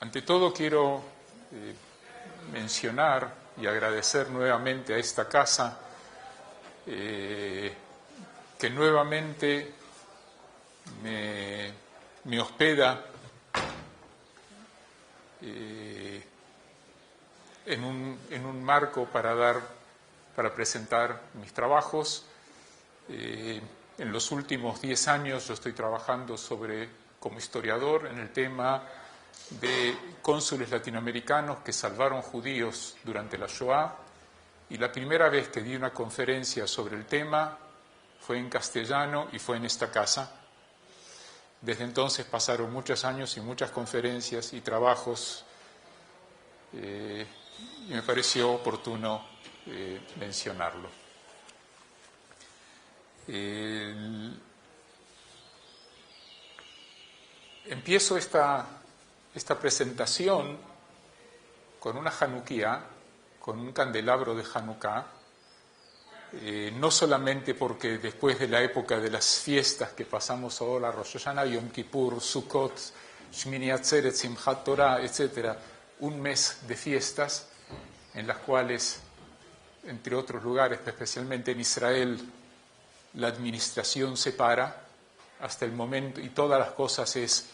Ante todo quiero mencionar y agradecer nuevamente a esta casa que nuevamente me hospeda en un marco para presentar mis trabajos. En los últimos 10 años yo estoy trabajando como historiador en el tema de cónsules latinoamericanos que salvaron judíos durante la Shoah, y la primera vez que di una conferencia sobre el tema fue en castellano y fue en esta casa. Desde entonces pasaron muchos años y muchas conferencias y trabajos, y me pareció oportuno mencionarlo. Empiezo esta presentación con una Hanukkah, con un candelabro de Hanukkah, no solamente porque después de la época de las fiestas que pasamos ahora, Rosh Hashanah, Yom Kippur, Sukkot, Shmini Atzeret, Simchat Torah, etc., un mes de fiestas en las cuales, entre otros lugares, especialmente en Israel, la administración se para hasta el momento, y todas las cosas es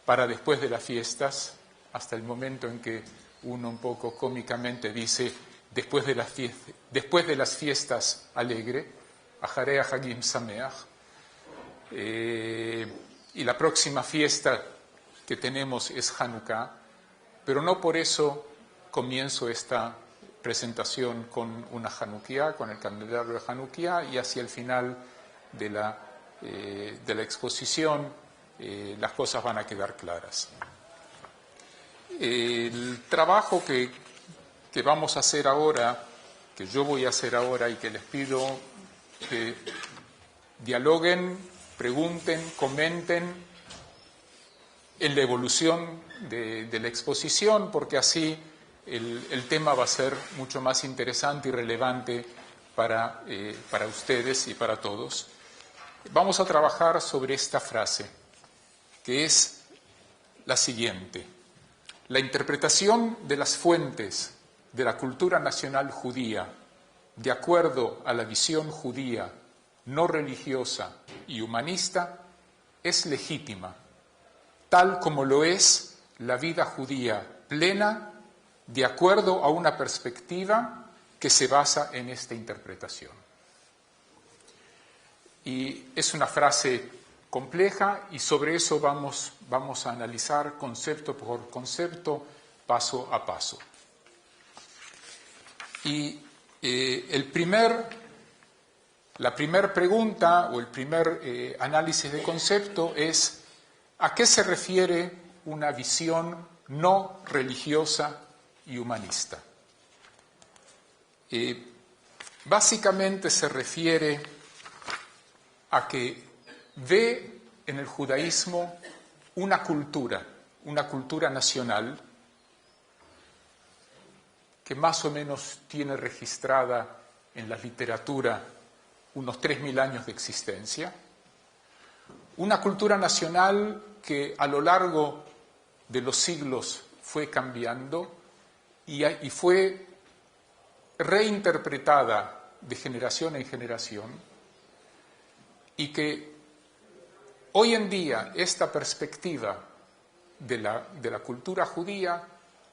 para después de las fiestas, hasta el momento en que uno un poco cómicamente dice, después de las fiestas alegre, Acharei Hagim Sameach, y la próxima fiesta que tenemos es Hanukkah, pero no por eso comienzo esta presentación con una Hanukkah, con el candelabro de Hanukkah, y hacia el final de la exposición las cosas van a quedar claras. El trabajo que vamos a hacer ahora, que yo voy a hacer ahora y que les pido que dialoguen, pregunten, comenten en la evolución de la exposición, porque así el tema va a ser mucho más interesante y relevante para ustedes y para todos. Vamos a trabajar sobre esta frase, que es la siguiente: la interpretación de las fuentes de la cultura nacional judía, de acuerdo a la visión judía no religiosa y humanista, es legítima, tal como lo es la vida judía plena, de acuerdo a una perspectiva que se basa en esta interpretación. Y es una frase compleja, y sobre eso vamos a analizar concepto por concepto, paso a paso. Y la primera pregunta o el primer análisis de concepto es: ¿a qué se refiere una visión no religiosa y humanista? Básicamente se refiere a que ve en el judaísmo una cultura nacional que más o menos tiene registrada en la literatura unos 3.000 años de existencia, una cultura nacional que a lo largo de los siglos fue cambiando y fue reinterpretada de generación en generación, y que hoy en día esta perspectiva de la cultura judía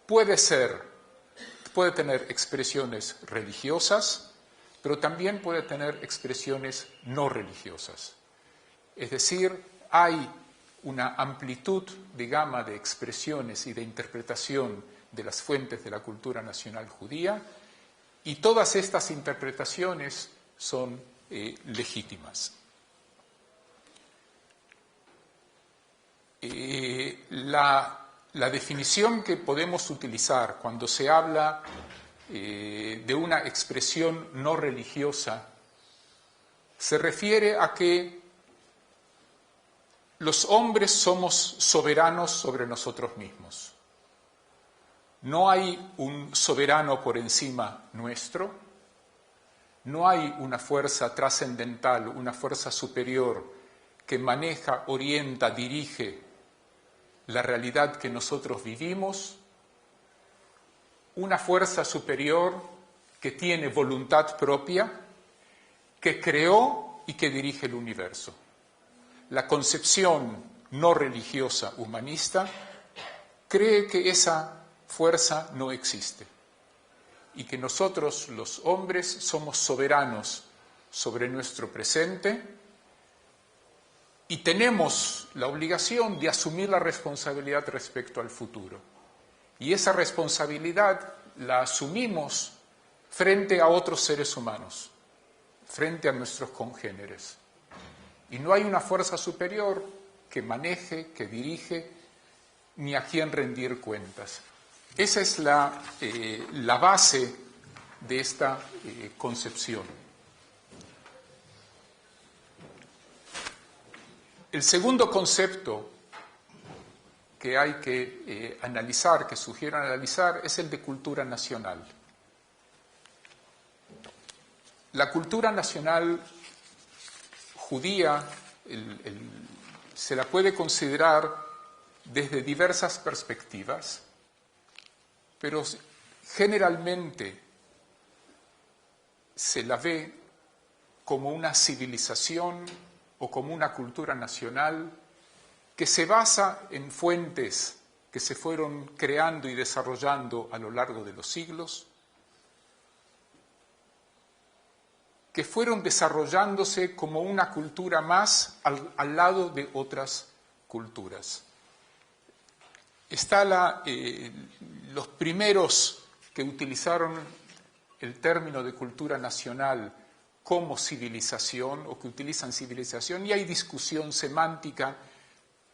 puede tener expresiones religiosas, pero también puede tener expresiones no religiosas. Es decir, hay una amplitud de gama de expresiones y de interpretación de las fuentes de la cultura nacional judía, y todas estas interpretaciones son legítimas. La definición que podemos utilizar cuando se habla de una expresión no religiosa se refiere a que los hombres somos soberanos sobre nosotros mismos. No hay un soberano por encima nuestro, no hay una fuerza trascendental, una fuerza superior que maneja, orienta, dirige la realidad que nosotros vivimos, una fuerza superior que tiene voluntad propia, que creó y que dirige el universo. La concepción no religiosa humanista cree que esa fuerza no existe y que nosotros, los hombres, somos soberanos sobre nuestro presente y tenemos la obligación de asumir la responsabilidad respecto al futuro. Y esa responsabilidad la asumimos frente a otros seres humanos, frente a nuestros congéneres. Y no hay una fuerza superior que maneje, que dirige, ni a quien rendir cuentas. Esa es la base de esta concepción. El segundo concepto que hay que analizar, que sugiero analizar, es el de cultura nacional. La cultura nacional judía se la puede considerar desde diversas perspectivas, pero generalmente se la ve como una civilización o como una cultura nacional que se basa en fuentes que se fueron creando y desarrollando a lo largo de los siglos, que fueron desarrollándose como una cultura más al lado de otras culturas. Los primeros que utilizaron el término de cultura nacional como civilización o que utilizan civilización, y hay discusión semántica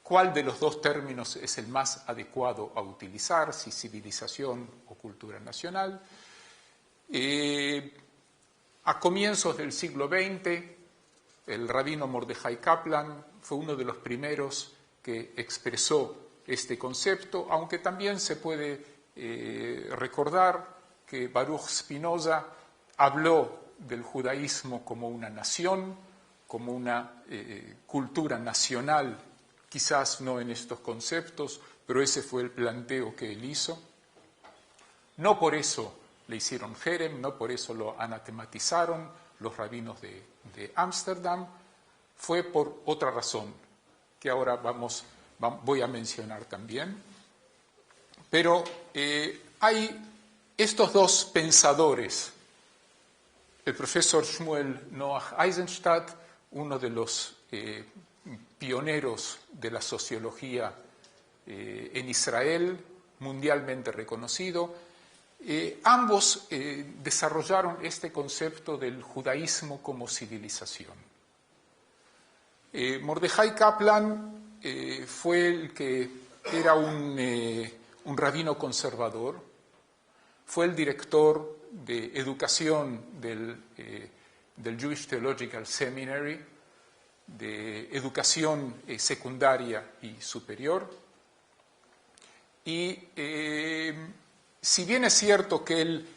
cuál de los dos términos es el más adecuado a utilizar, si civilización o cultura nacional. A comienzos del siglo XX, el rabino Mordejai Kaplan fue uno de los primeros que expresó este concepto, aunque también se puede recordar que Baruch Spinoza habló del judaísmo como una nación, como una cultura nacional, quizás no en estos conceptos, pero ese fue el planteo que él hizo. No por eso le hicieron jerem, no por eso lo anatematizaron los rabinos de Ámsterdam, fue por otra razón, que ahora voy a mencionar también. Pero hay estos dos pensadores, el profesor Shmuel Noach Eisenstadt, uno de los pioneros de la sociología en Israel, mundialmente reconocido. Ambos desarrollaron este concepto del judaísmo como civilización. Mordejai Kaplan fue el que era un rabino conservador, fue el director de educación del Jewish Theological Seminary, de educación secundaria y superior. Y si bien es cierto que él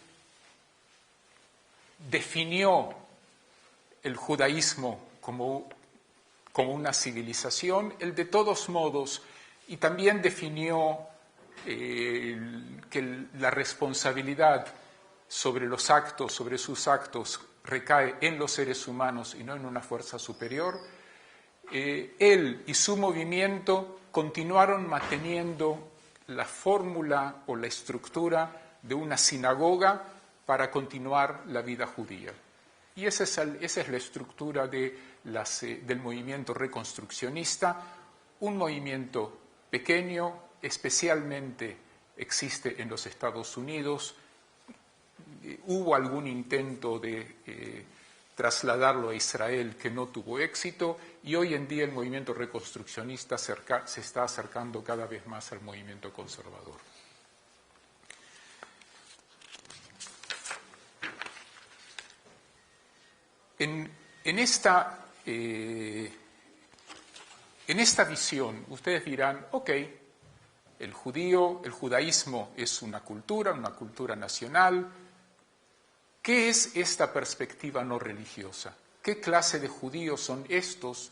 definió el judaísmo como una civilización, él de todos modos, y también definió que la responsabilidad sobre los actos, sobre sus actos, recae en los seres humanos y no en una fuerza superior, él y su movimiento continuaron manteniendo la fórmula o la estructura de una sinagoga para continuar la vida judía. Y esa es la estructura del movimiento reconstruccionista, un movimiento pequeño, especialmente existe en los Estados Unidos. Hubo algún intento de trasladarlo a Israel que no tuvo éxito, y hoy en día el movimiento reconstruccionista se está acercando cada vez más al movimiento conservador. En esta visión, ustedes dirán, ok, el judaísmo es una cultura nacional. ¿Qué es esta perspectiva no religiosa? ¿Qué clase de judíos son estos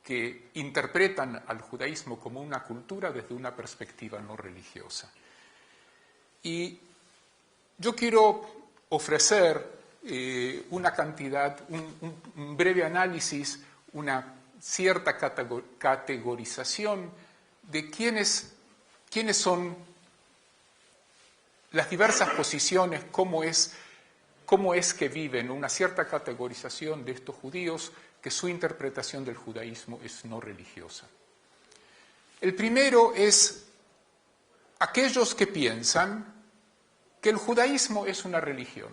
que interpretan al judaísmo como una cultura desde una perspectiva no religiosa. Y yo quiero ofrecer una cantidad, un breve análisis, una cierta categorización de quiénes son las diversas posiciones, cómo es que viven, una cierta categorización de estos judíos, que su interpretación del judaísmo es no religiosa. El primero es aquellos que piensan que el judaísmo es una religión,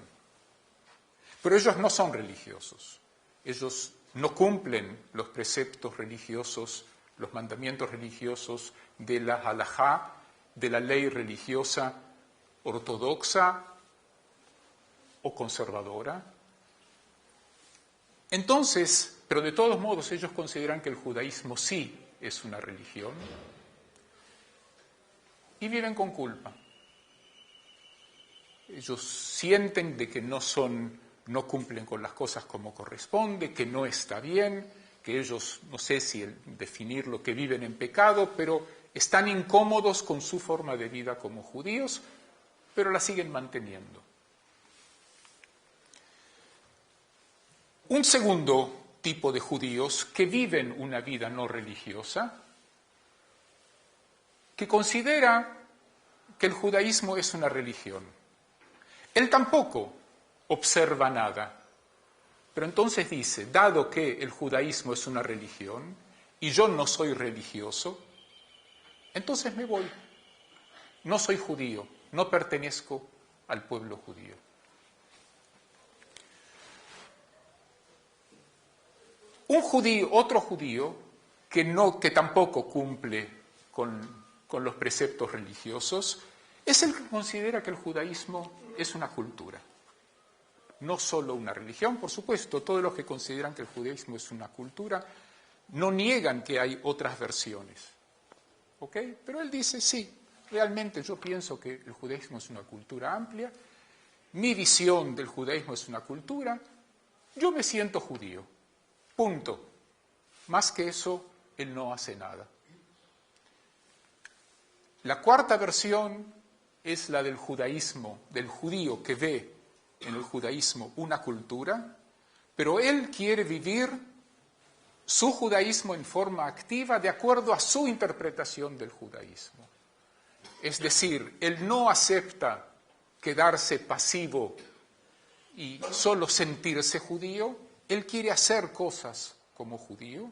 pero ellos no son religiosos, ellos no cumplen los preceptos religiosos, los mandamientos religiosos de la halajá, de la ley religiosa ortodoxa o conservadora. Entonces, pero de todos modos ellos consideran que el judaísmo sí es una religión y viven con culpa. Ellos sienten de que no cumplen con las cosas como corresponde, que no está bien, que ellos, no sé si definirlo, que viven en pecado, pero están incómodos con su forma de vida como judíos, pero la siguen manteniendo. Un segundo tipo de judíos que viven una vida no religiosa, que considera que el judaísmo es una religión. Él tampoco observa nada, pero entonces dice, dado que el judaísmo es una religión y yo no soy religioso, entonces me voy. No soy judío, no pertenezco al pueblo judío. Otro judío que tampoco cumple con los preceptos religiosos, es el que considera que el judaísmo es una cultura. No solo una religión, por supuesto, todos los que consideran que el judaísmo es una cultura no niegan que hay otras versiones. ¿Ok? Pero él dice, sí, realmente yo pienso que el judaísmo es una cultura amplia, mi visión del judaísmo es una cultura, yo me siento judío. Punto. Más que eso, él no hace nada. La cuarta versión es la del judaísmo, del judío que ve en el judaísmo una cultura, pero él quiere vivir su judaísmo en forma activa de acuerdo a su interpretación del judaísmo. Es decir, él no acepta quedarse pasivo y solo sentirse judío, él quiere hacer cosas como judío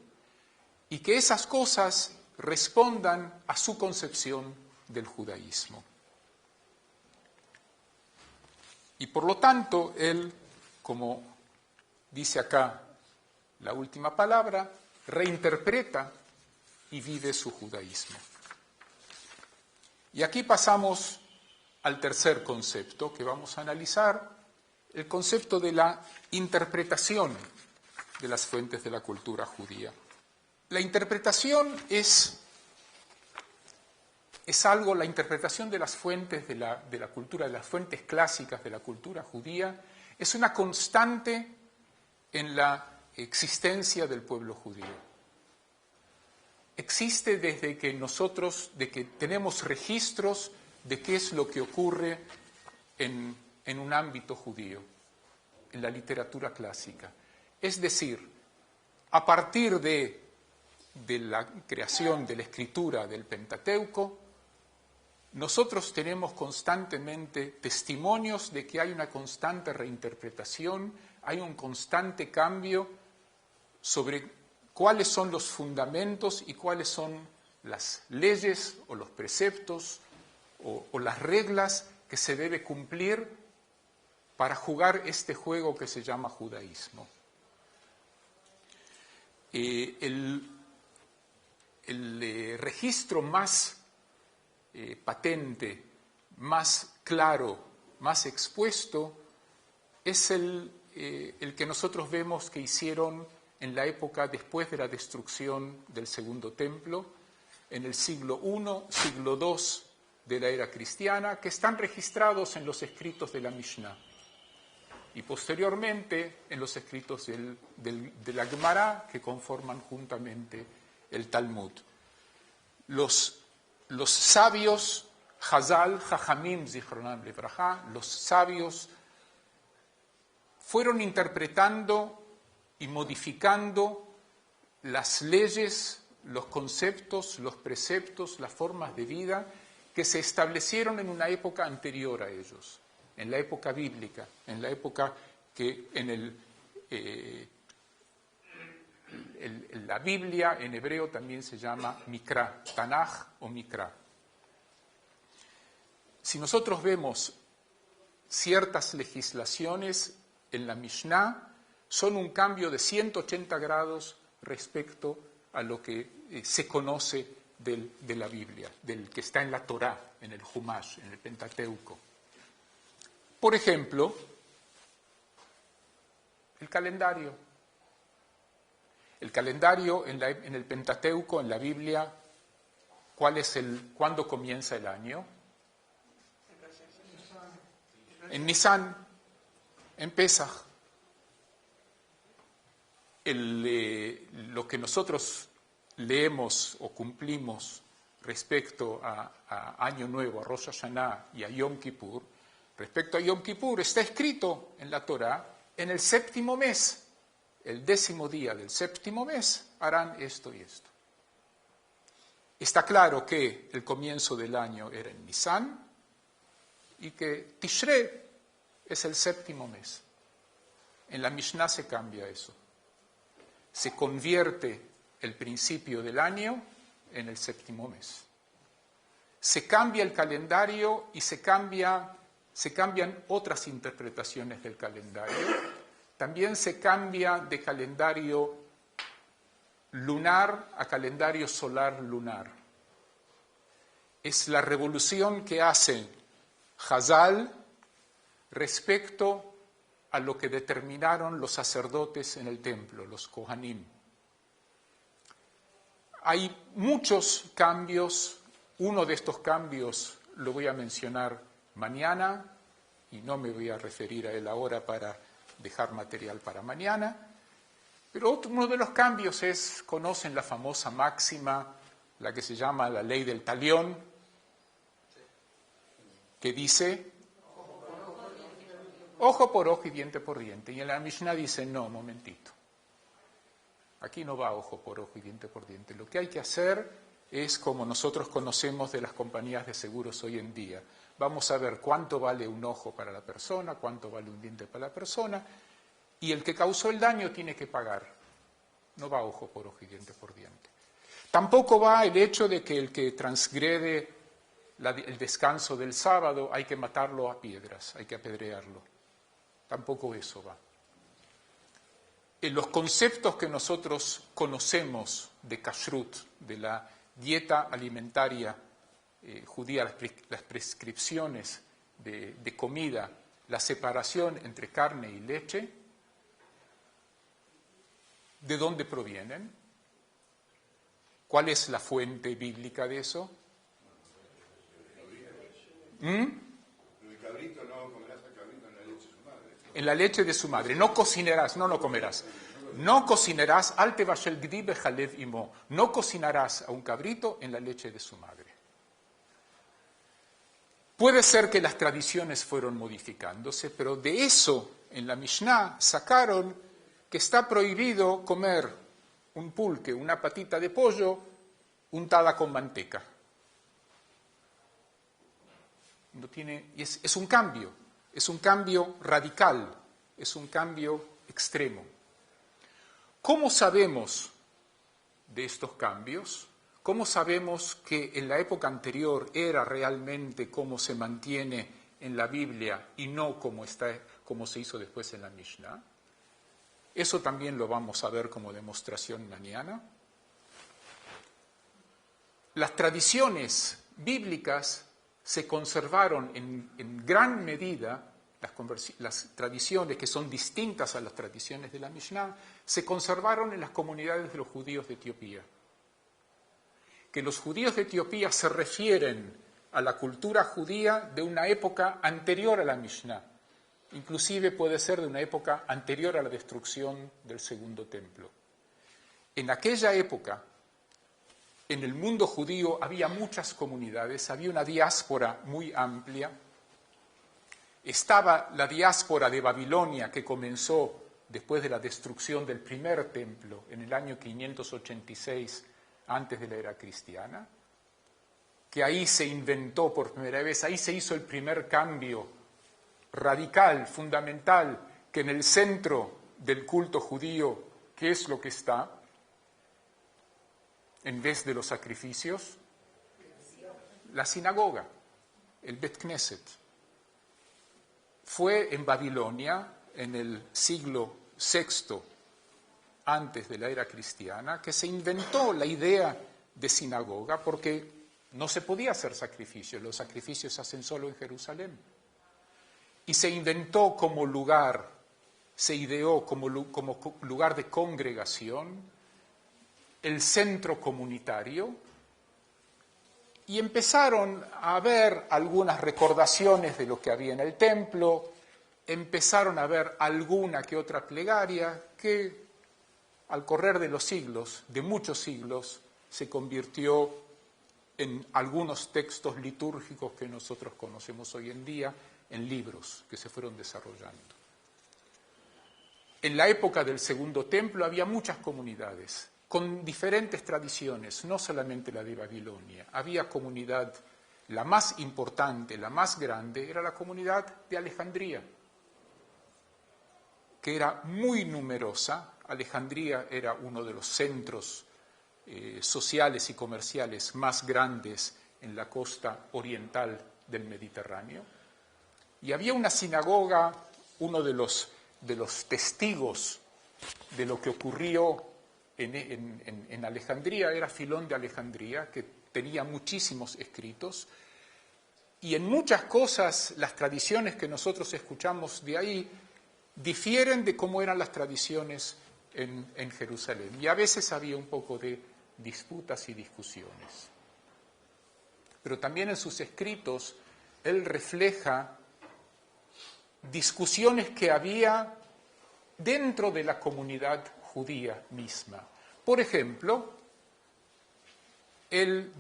y que esas cosas respondan a su concepción del judaísmo. Y por lo tanto, él, como dice acá la última palabra, reinterpreta y vive su judaísmo. Y aquí pasamos al tercer concepto que vamos a analizar, el concepto de la interpretación de las fuentes de la cultura judía. La interpretación es algo, la interpretación de las fuentes de la cultura, de las fuentes clásicas de la cultura judía, es una constante en la existencia del pueblo judío. Existe desde que de que tenemos registros de qué es lo que ocurre en un ámbito judío, en la literatura clásica. Es decir, a partir de la creación de la escritura del Pentateuco, nosotros tenemos constantemente testimonios de que hay una constante reinterpretación, hay un constante cambio sobre cuáles son los fundamentos y cuáles son las leyes o los preceptos o las reglas que se debe cumplir para jugar este juego que se llama judaísmo. El registro más patente, más claro, más expuesto, es el que nosotros vemos que hicieron en la época después de la destrucción del Segundo Templo, en el siglo I, siglo II de la era cristiana, que están registrados en los escritos de la Mishnah. y posteriormente en los escritos de la Gemara que conforman juntamente el Talmud. Los sabios, Hazal, Jajamim, Zichronam Levrajá, los sabios fueron interpretando y modificando las leyes, los conceptos, los preceptos, las formas de vida que se establecieron en una época anterior a ellos, en la época bíblica, en la época que en la Biblia en hebreo también se llama Mikra, Tanaj o Mikra. Si nosotros vemos ciertas legislaciones en la Mishnah, son un cambio de 180 grados respecto a lo que se conoce de la Biblia, del que está en la Torá, en el Humash, en el Pentateuco. Por ejemplo, el calendario. El calendario en el Pentateuco, en la Biblia, ¿cuándo comienza el año? En Nisan, en Pesaj. Lo que nosotros leemos o cumplimos respecto a Año Nuevo, a Rosh Hashanah y a Yom Kippur, respecto a Yom Kippur está escrito en la Torá, en el 7º mes, el 10º día del 7º mes, harán esto y esto. Está claro que el comienzo del año era en Nisan y que Tishrei es el 7º mes. En la Mishnah se cambia eso. Se convierte el principio del año en el 7º mes. Se cambia el calendario y se cambian otras interpretaciones del calendario. También se cambia de calendario lunar a calendario solar lunar. Es la revolución que hace Hazal respecto a lo que determinaron los sacerdotes en el templo, los Kohanim. Hay muchos cambios. Uno de estos cambios lo voy a mencionar mañana y no me voy a referir a él ahora para dejar material para mañana. Pero uno de los cambios conocen la famosa máxima, la que se llama la ley del talión, que dice ojo por ojo y diente por diente. Y en la Mishnah dice, no, momentito. Aquí no va ojo por ojo y diente por diente. Lo que hay que hacer es como nosotros conocemos de las compañías de seguros hoy en día. Vamos a ver cuánto vale un ojo para la persona, cuánto vale un diente para la persona, y el que causó el daño tiene que pagar. No va ojo por ojo y diente por diente. Tampoco va el hecho de que el que transgrede el descanso del sábado hay que matarlo a piedras, hay que apedrearlo. Tampoco eso va. En los conceptos que nosotros conocemos de kashrut, de la dieta alimentaria judía, las prescripciones de comida, la separación entre carne y leche, ¿de dónde provienen? ¿Cuál es la fuente bíblica de eso? El cabrito no comerás al cabrito en la leche de su madre. En la leche de su madre. No cocinarás, no lo comerás. No cocinarás, al tevashel gdi bechalev imo. No cocinarás a un cabrito en la leche de su madre. Puede ser que las tradiciones fueron modificándose, pero de eso en la Mishnah sacaron que está prohibido comer un pulque, una patita de pollo untada con manteca. Es un cambio radical, es un cambio extremo. ¿Cómo sabemos de estos cambios? ¿Cómo sabemos que en la época anterior era realmente como se mantiene en la Biblia y no como se hizo después en la Mishnah? Eso también lo vamos a ver como demostración mañana. Las tradiciones bíblicas se conservaron en gran medida, las tradiciones que son distintas a las tradiciones de la Mishnah, se conservaron en las comunidades de los judíos de Etiopía. Que los judíos de Etiopía se refieren a la cultura judía de una época anterior a la Mishnah. inclusive puede ser de una época anterior a la destrucción del Segundo Templo. En aquella época, en el mundo judío había muchas comunidades, había una diáspora muy amplia. Estaba la diáspora de Babilonia, que comenzó después de la destrucción del primer templo en el año 586 antes de la era cristiana, que ahí se inventó por primera vez, ahí se hizo el primer cambio radical, fundamental, que en el centro del culto judío, ¿qué es lo que está? En vez de los sacrificios, la sinagoga, el Bet Knesset. Fue en Babilonia, en el siglo VI antes de la era cristiana, que se inventó la idea de sinagoga, porque no se podía hacer sacrificios, los sacrificios se hacen solo en Jerusalén. Y se inventó como lugar, se ideó como lugar de congregación, el centro comunitario, y empezaron a haber algunas recordaciones de lo que había en el templo, empezaron a haber alguna que otra plegaria que al correr de los siglos, de muchos siglos, se convirtió en algunos textos litúrgicos que nosotros conocemos hoy en día, en libros que se fueron desarrollando. En la época del Segundo Templo había muchas comunidades con diferentes tradiciones, no solamente la de Babilonia. Había comunidad, la más importante, la más grande, era la comunidad de Alejandría, que era muy numerosa. Alejandría era uno de los centros sociales y comerciales más grandes en la costa oriental del Mediterráneo. Y había una sinagoga, uno de los testigos de lo que ocurrió en Alejandría era Filón de Alejandría, que tenía muchísimos escritos, y en muchas cosas las tradiciones que nosotros escuchamos de ahí difieren de cómo eran las tradiciones en Jerusalén, y a veces había un poco de disputas y discusiones. Pero también en sus escritos él refleja discusiones que había dentro de la comunidad judía misma. Por ejemplo, él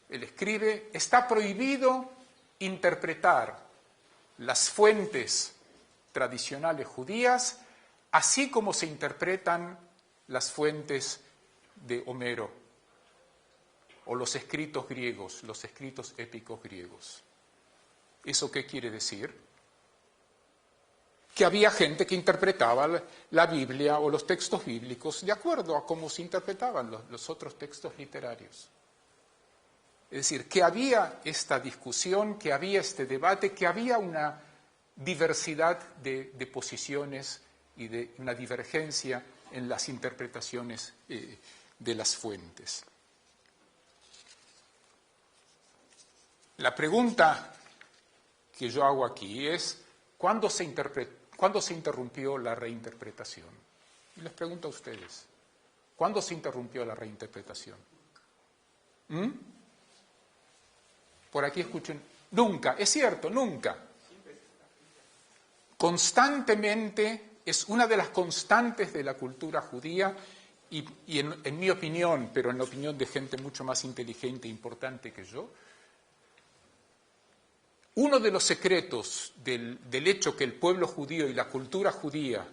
escribe, está prohibido interpretar las fuentes tradicionales judías así como se interpretan las fuentes de Homero o los escritos griegos, los escritos épicos griegos. ¿Eso qué quiere decir? Que había gente que interpretaba la Biblia o los textos bíblicos de acuerdo a cómo se interpretaban los otros textos literarios. Es decir, que había esta discusión, que había este debate, que había una diversidad de posiciones y de una divergencia en las interpretaciones de las fuentes. La pregunta que yo hago aquí es, ¿cuándo se interrumpió la reinterpretación? Y les pregunto a ustedes, ¿cuándo se interrumpió la reinterpretación? Por aquí escuchen, nunca, es cierto, nunca. Constantemente, es una de las constantes de la cultura judía y en mi opinión, pero en la opinión de gente mucho más inteligente e importante que yo, uno de los secretos del hecho que el pueblo judío y la cultura judía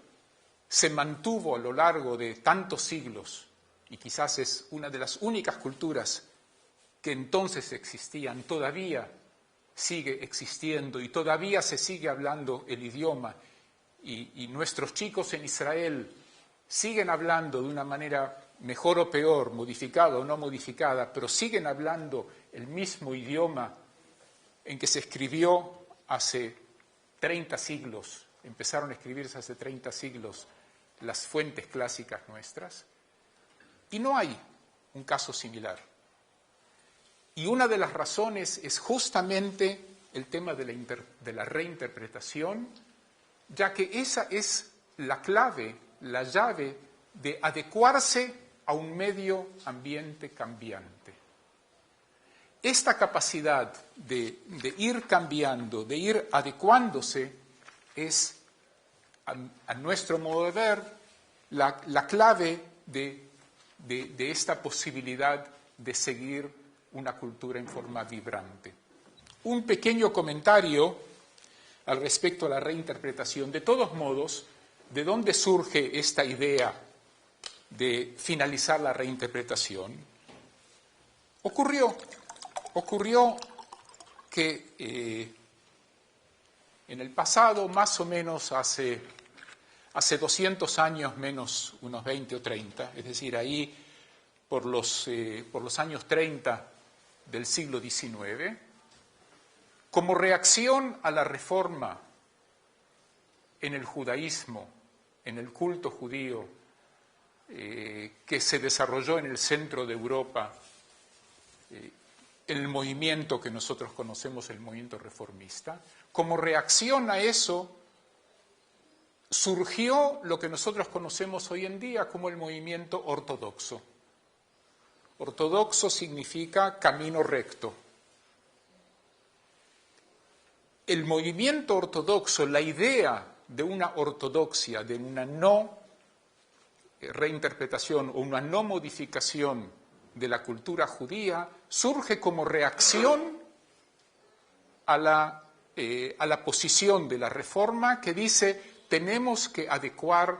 se mantuvo a lo largo de tantos siglos, y quizás es una de las únicas culturas que entonces existían, todavía sigue existiendo y todavía se sigue hablando el idioma, y nuestros chicos en Israel siguen hablando de una manera mejor o peor, modificada o no modificada, pero siguen hablando el mismo idioma en que se escribió hace 30 siglos, empezaron a escribirse hace 30 siglos las fuentes clásicas nuestras, y no hay un caso similar. Y una de las razones es justamente el tema de la reinterpretación, ya que esa es la clave, la llave de adecuarse a un medio ambiente cambiante. Esta capacidad de ir cambiando, de ir adecuándose, es, a nuestro modo de ver, la clave de esta posibilidad de seguir una cultura en forma vibrante. Un pequeño comentario al respecto a la reinterpretación. De todos modos, ¿de dónde surge esta idea de finalizar la reinterpretación? Ocurrió que en el pasado, más o menos hace 200 años menos unos 20 o 30, es decir, ahí por los años 30 del siglo XIX, como reacción a la reforma en el judaísmo, en el culto judío, que se desarrolló en el centro de Europa, el movimiento que nosotros conocemos, el movimiento reformista, como reacción a eso surgió lo que nosotros conocemos hoy en día como el movimiento ortodoxo. Ortodoxo significa camino recto. El movimiento ortodoxo, la idea de una ortodoxia, de una no reinterpretación o una no modificación de la cultura judía, surge como reacción a la posición de la Reforma que dice: tenemos que adecuar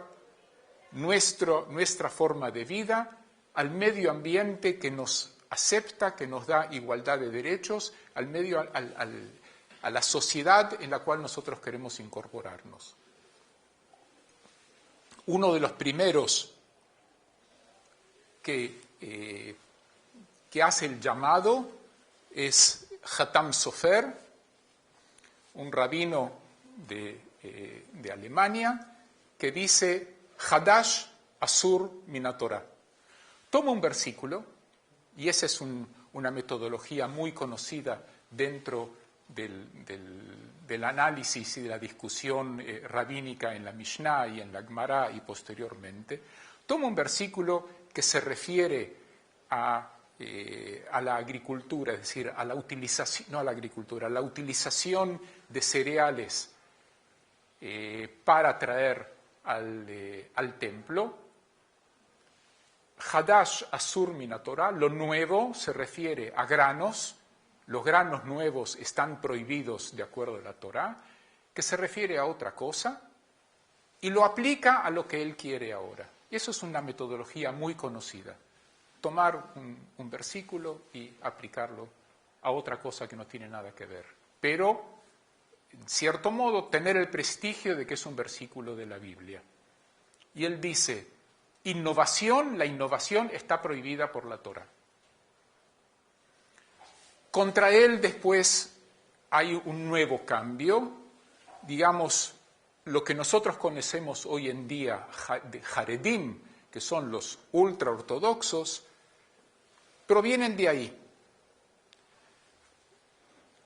nuestra forma de vida al medio ambiente que nos acepta, que nos da igualdad de derechos, a la sociedad en la cual nosotros queremos incorporarnos. Uno de los primeros que hace el llamado es Hatam Sofer, un rabino de Alemania, que dice: Hadash Asur Minatorah. Toma un versículo, y esa es una metodología muy conocida dentro del análisis y de la discusión rabínica en la Mishnah y en la Gemara y posteriormente. Toma un versículo que se refiere a la agricultura, es decir, a la utilización, no a la agricultura, a la utilización de cereales para traer al templo. Hadash Asur Minatorah, lo nuevo se refiere a granos, los granos nuevos están prohibidos de acuerdo a la Torá, que se refiere a otra cosa, y lo aplica a lo que él quiere ahora. Y eso es una metodología muy conocida. Tomar un versículo y aplicarlo a otra cosa que no tiene nada que ver. Pero, en cierto modo, tener el prestigio de que es un versículo de la Biblia. Y él dice: la innovación está prohibida por la Torá. Contra él después hay un nuevo cambio, digamos, lo que nosotros conocemos hoy en día de Haredim, que son los ultraortodoxos, provienen de ahí.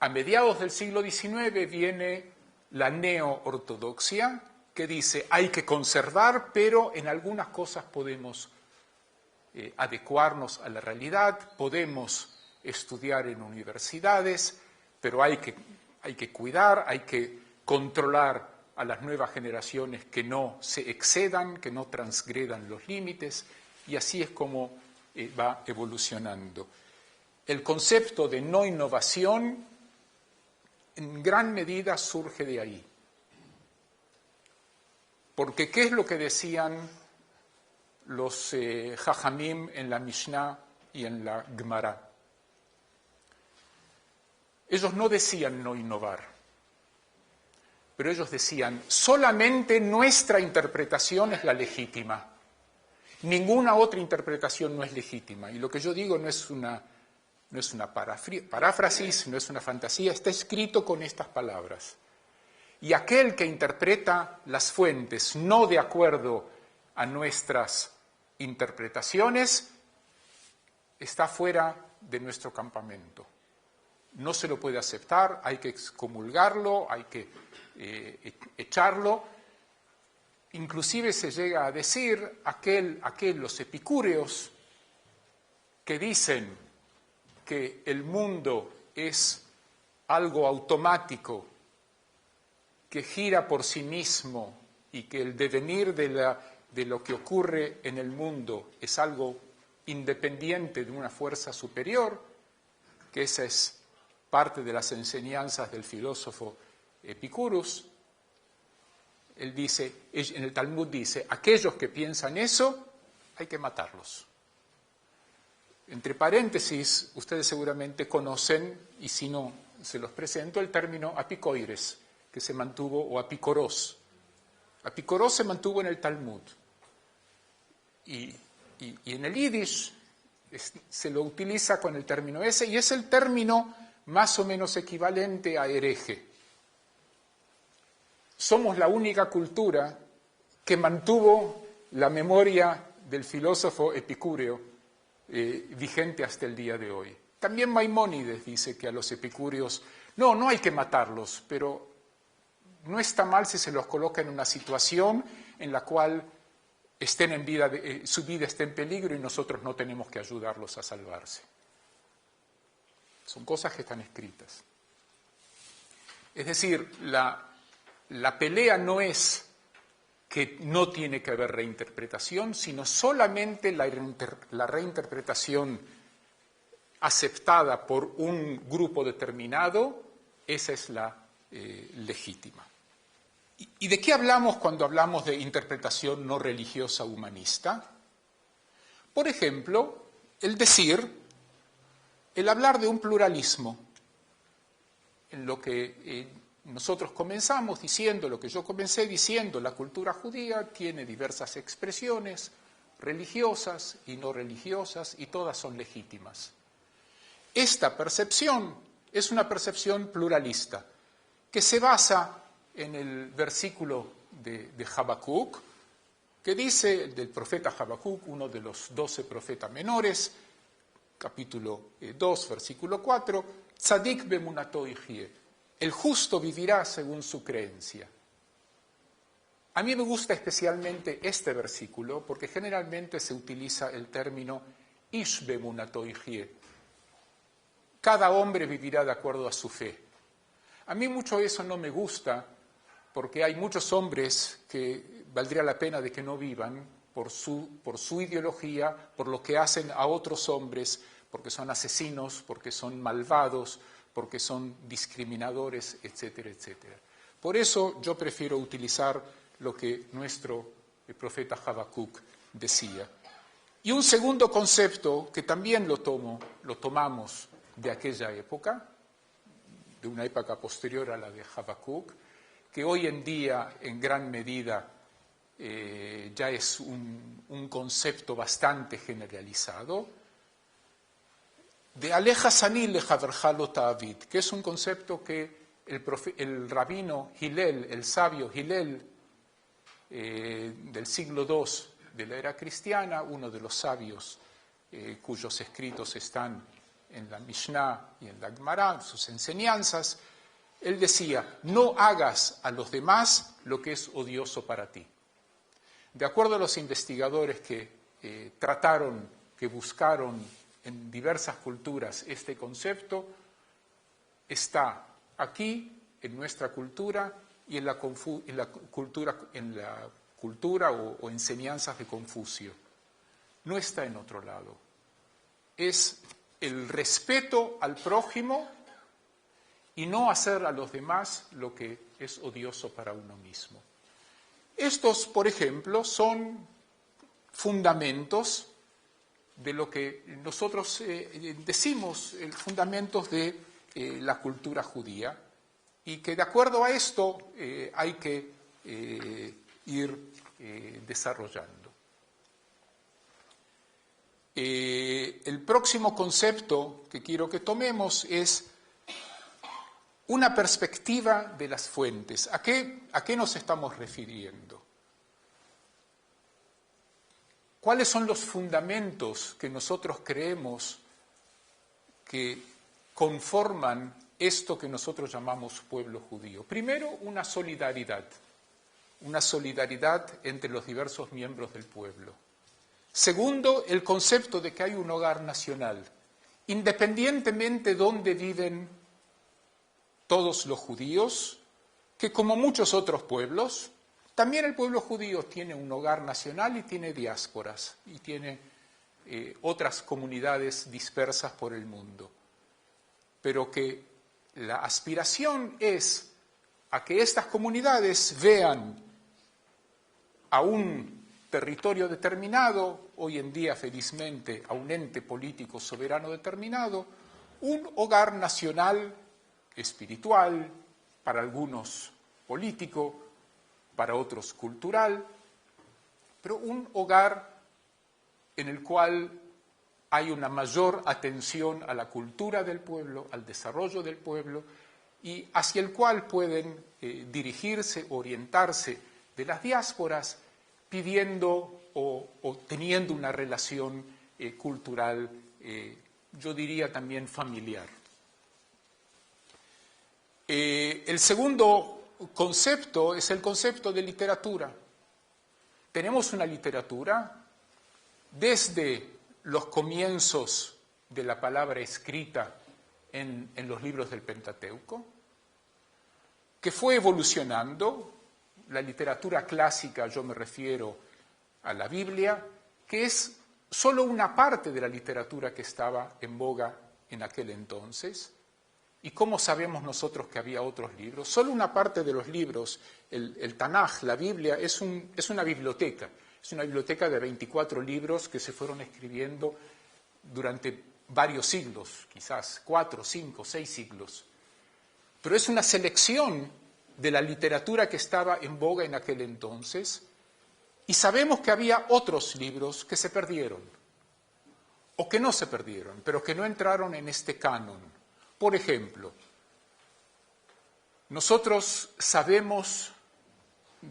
A mediados del siglo XIX viene la neo-ortodoxia, que dice: hay que conservar, pero en algunas cosas podemos adecuarnos a la realidad, podemos estudiar en universidades, pero hay que cuidar, hay que controlar a las nuevas generaciones que no se excedan, que no transgredan los límites, y así es como va evolucionando. El concepto de no innovación en gran medida surge de ahí. Porque ¿qué es lo que decían los Jajamim en la Mishnah y en la Gemara? Ellos no decían no innovar, pero ellos decían: solamente nuestra interpretación es la legítima. Ninguna otra interpretación no es legítima. Y lo que yo digo no es una paráfrasis, no es una fantasía, está escrito con estas palabras. Y aquel que interpreta las fuentes no de acuerdo a nuestras interpretaciones está fuera de nuestro campamento. No se lo puede aceptar, hay que excomulgarlo, hay que echarlo. Inclusive se llega a decir los epicúreos que dicen que el mundo es algo automático que gira por sí mismo y que el devenir de lo que ocurre en el mundo es algo independiente de una fuerza superior, que esa es parte de las enseñanzas del filósofo Epicurus. Él dice, en el Talmud dice, aquellos que piensan eso, hay que matarlos. Entre paréntesis, ustedes seguramente conocen, y si no, se los presento, el término apicoires, que se mantuvo, o apicorós. Apicorós se mantuvo en el Talmud. Y en el Yiddish se lo utiliza con el término ese, y es el término más o menos equivalente a hereje. Somos la única cultura que mantuvo la memoria del filósofo epicúreo vigente hasta el día de hoy. También Maimónides dice que a los epicúreos, no hay que matarlos, pero no está mal si se los coloca en una situación en la cual estén en vida, su vida esté en peligro y nosotros no tenemos que ayudarlos a salvarse. Son cosas que están escritas. Es decir, la pelea no es que no tiene que haber reinterpretación, sino solamente la reinterpretación aceptada por un grupo determinado, esa es la legítima. ¿Y de qué hablamos cuando hablamos de interpretación no religiosa humanista? Por ejemplo, el hablar de un pluralismo, en lo que nosotros comenzamos diciendo, lo que yo comencé diciendo, la cultura judía tiene diversas expresiones religiosas y no religiosas, y todas son legítimas. Esta percepción es una percepción pluralista, que se basa en el versículo de Habacuc, que dice, del profeta Habacuc, uno de los 12 profetas menores, capítulo 2, versículo 4, Tzadik bemunato yihye, el justo vivirá según su creencia. A mí me gusta especialmente este versículo porque generalmente se utiliza el término ish bemunato yihye. Cada hombre vivirá de acuerdo a su fe. A mí mucho eso no me gusta porque hay muchos hombres que valdría la pena de que no vivan por su ideología, por lo que hacen a otros hombres, porque son asesinos, porque son malvados, porque son discriminadores, etcétera, etcétera. Por eso yo prefiero utilizar lo que nuestro profeta Habacuc decía. Y un segundo concepto que también lo tomamos de aquella época, de una época posterior a la de Habacuc, que hoy en día en gran medida ya es un concepto bastante generalizado, de Aleja Sanil le Haverja lo Ta'avid, que es un concepto que el rabino Hillel, el sabio Hillel del siglo II de la era cristiana, uno de los sabios cuyos escritos están en la Mishnah y en la Gemara, sus enseñanzas, él decía, no hagas a los demás lo que es odioso para ti. De acuerdo a los investigadores que que buscaron en diversas culturas este concepto, está aquí en nuestra cultura y en la cultura o enseñanzas de Confucio. No está en otro lado. Es el respeto al prójimo y no hacer a los demás lo que es odioso para uno mismo. Estos, por ejemplo, son fundamentos de lo que nosotros decimos, fundamentos de la cultura judía, y que de acuerdo a esto hay que ir desarrollando. El próximo concepto que quiero que tomemos es una perspectiva de las fuentes. ¿A qué nos estamos refiriendo? ¿Cuáles son los fundamentos que nosotros creemos que conforman esto que nosotros llamamos pueblo judío? Primero, una solidaridad entre los diversos miembros del pueblo. Segundo, el concepto de que hay un hogar nacional, independientemente de dónde viven todos los judíos, que como muchos otros pueblos, también el pueblo judío tiene un hogar nacional y tiene diásporas y tiene otras comunidades dispersas por el mundo. Pero que la aspiración es a que estas comunidades vean a un territorio determinado, hoy en día felizmente a un ente político soberano determinado, un hogar nacional, espiritual, para algunos político, para otros cultural, pero un hogar en el cual hay una mayor atención a la cultura del pueblo, al desarrollo del pueblo, y hacia el cual pueden dirigirse, orientarse de las diásporas, pidiendo o teniendo una relación cultural, yo diría también familiar. El segundo concepto es el concepto de literatura. Tenemos una literatura desde los comienzos de la palabra escrita en los libros del Pentateuco, que fue evolucionando. La literatura clásica, yo me refiero a la Biblia, que es solo una parte de la literatura que estaba en boga en aquel entonces. ¿Y cómo sabemos nosotros que había otros libros? Solo una parte de los libros, el Tanaj, la Biblia, es una biblioteca. Es una biblioteca de 24 libros que se fueron escribiendo durante varios siglos, quizás 4, 5, 6 siglos. Pero es una selección de la literatura que estaba en boga en aquel entonces, y sabemos que había otros libros que se perdieron, o que no se perdieron, pero que no entraron en este canon. Por ejemplo, nosotros sabemos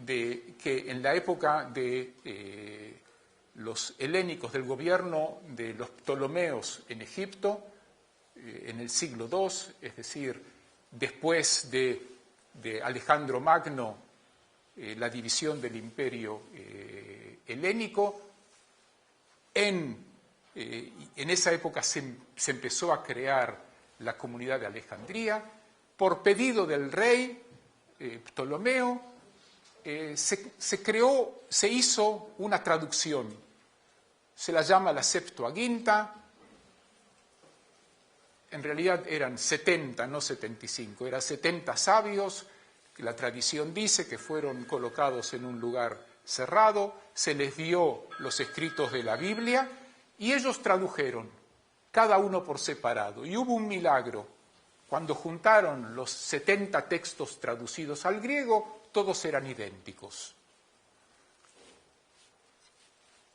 que en la época de los helénicos, del gobierno de los Ptolomeos en Egipto, en el siglo II, es decir, después de Alejandro Magno, la división del imperio helénico, en esa época se empezó a crear la comunidad de Alejandría. Por pedido del rey Ptolomeo, se hizo una traducción, se la llama la Septuaginta. En realidad eran 70, no 75, eran 70 sabios, que la tradición dice que fueron colocados en un lugar cerrado, se les dio los escritos de la Biblia y ellos tradujeron, cada uno por separado. Y hubo un milagro. Cuando juntaron los 70 textos traducidos al griego, todos eran idénticos.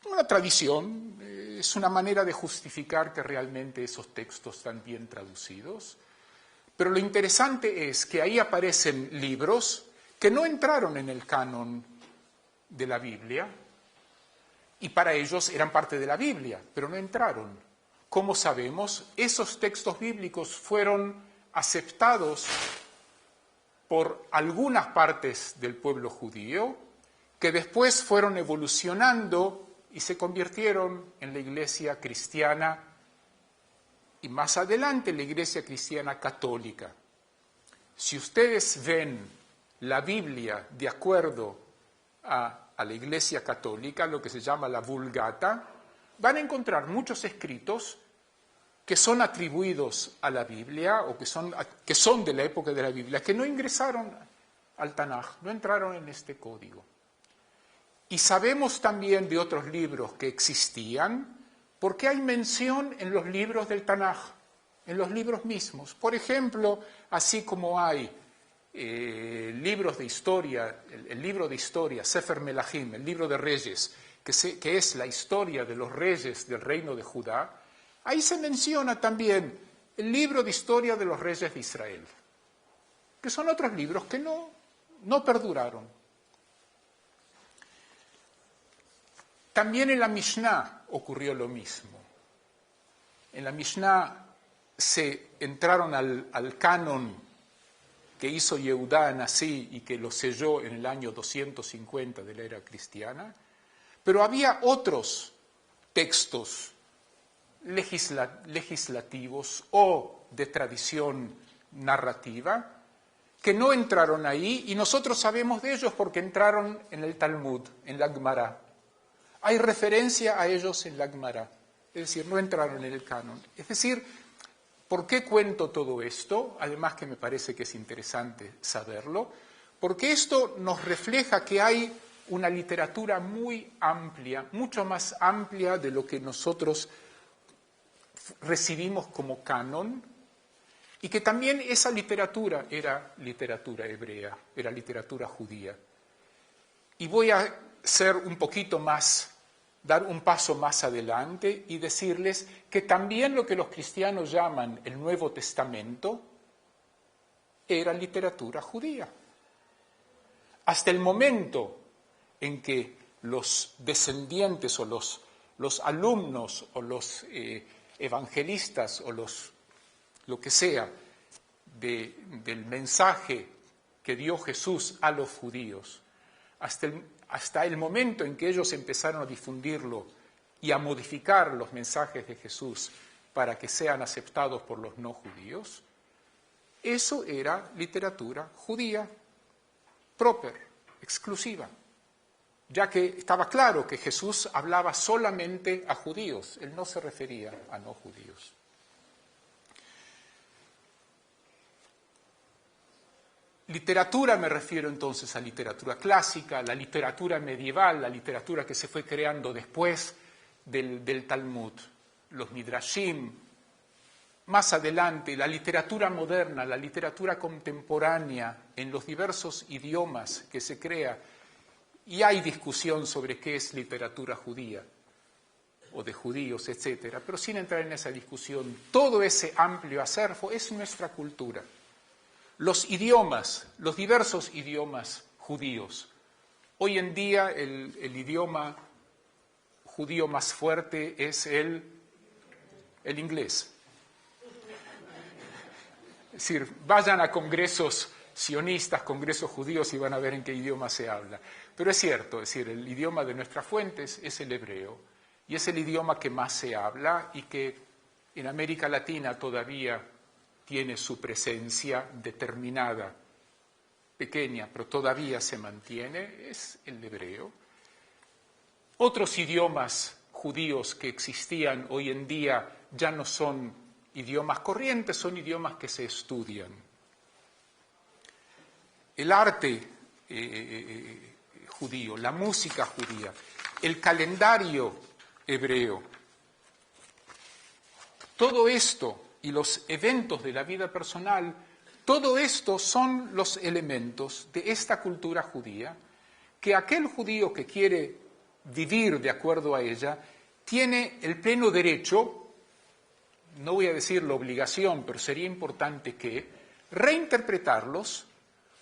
Una tradición, es una manera de justificar que realmente esos textos están bien traducidos, pero lo interesante es que ahí aparecen libros que no entraron en el canon de la Biblia, y para ellos eran parte de la Biblia, pero no entraron. Como sabemos, esos textos bíblicos fueron aceptados por algunas partes del pueblo judío, que después fueron evolucionando y se convirtieron en la iglesia cristiana y más adelante la iglesia cristiana católica. Si ustedes ven la Biblia de acuerdo a la iglesia católica, lo que se llama la Vulgata, van a encontrar muchos escritos que son atribuidos a la Biblia o que son de la época de la Biblia, que no ingresaron al Tanaj, no entraron en este código. Y sabemos también de otros libros que existían, porque hay mención en los libros del Tanaj, en los libros mismos. Por ejemplo, así como hay libros de historia, el libro de historia, Sefer Melahim, el libro de Reyes, que es la historia de los reyes del reino de Judá, ahí se menciona también el libro de historia de los reyes de Israel, que son otros libros que no perduraron. También en la Mishnah ocurrió lo mismo. En la Mishnah se entraron al canon que hizo Yehudá Anasí y que lo selló en el año 250 de la era cristiana, pero había otros textos legislativos o de tradición narrativa que no entraron ahí, y nosotros sabemos de ellos porque entraron en el Talmud, en la Gemara. Hay referencia a ellos en la Gemara, es decir, no entraron en el canon. Es decir, ¿por qué cuento todo esto? Además que me parece que es interesante saberlo, porque esto nos refleja que hay una literatura muy amplia, mucho más amplia de lo que nosotros recibimos como canon, y que también esa literatura era literatura hebrea, era literatura judía. Y voy a ser un poquito más, dar un paso más adelante y decirles que también lo que los cristianos llaman el Nuevo Testamento era literatura judía. Hasta el momento en que los descendientes o los alumnos o los evangelistas o lo que sea del mensaje que dio Jesús a los judíos, hasta el momento en que ellos empezaron a difundirlo y a modificar los mensajes de Jesús para que sean aceptados por los no judíos, eso era literatura judía, proper, exclusiva, ya que estaba claro que Jesús hablaba solamente a judíos, él no se refería a no judíos. Literatura me refiero entonces a literatura clásica, la literatura medieval, la literatura que se fue creando después del Talmud, los Midrashim, más adelante la literatura moderna, la literatura contemporánea en los diversos idiomas que se crea, y hay discusión sobre qué es literatura judía o de judíos, etcétera, pero sin entrar en esa discusión, todo ese amplio acervo es nuestra cultura. Los idiomas, los diversos idiomas judíos. Hoy en día el idioma judío más fuerte es el inglés. Es decir, vayan a congresos sionistas, congresos judíos y van a ver en qué idioma se habla. Pero es cierto, es decir, el idioma de nuestras fuentes es el hebreo y es el idioma que más se habla y que en América Latina todavía tiene su presencia determinada, pequeña, pero todavía se mantiene, es el hebreo. Otros idiomas judíos que existían hoy en día ya no son idiomas corrientes, son idiomas que se estudian. El arte judío, la música judía, el calendario hebreo, todo esto y los eventos de la vida personal, todo esto son los elementos de esta cultura judía que aquel judío que quiere vivir de acuerdo a ella tiene el pleno derecho, no voy a decir la obligación, pero sería importante que reinterpretarlos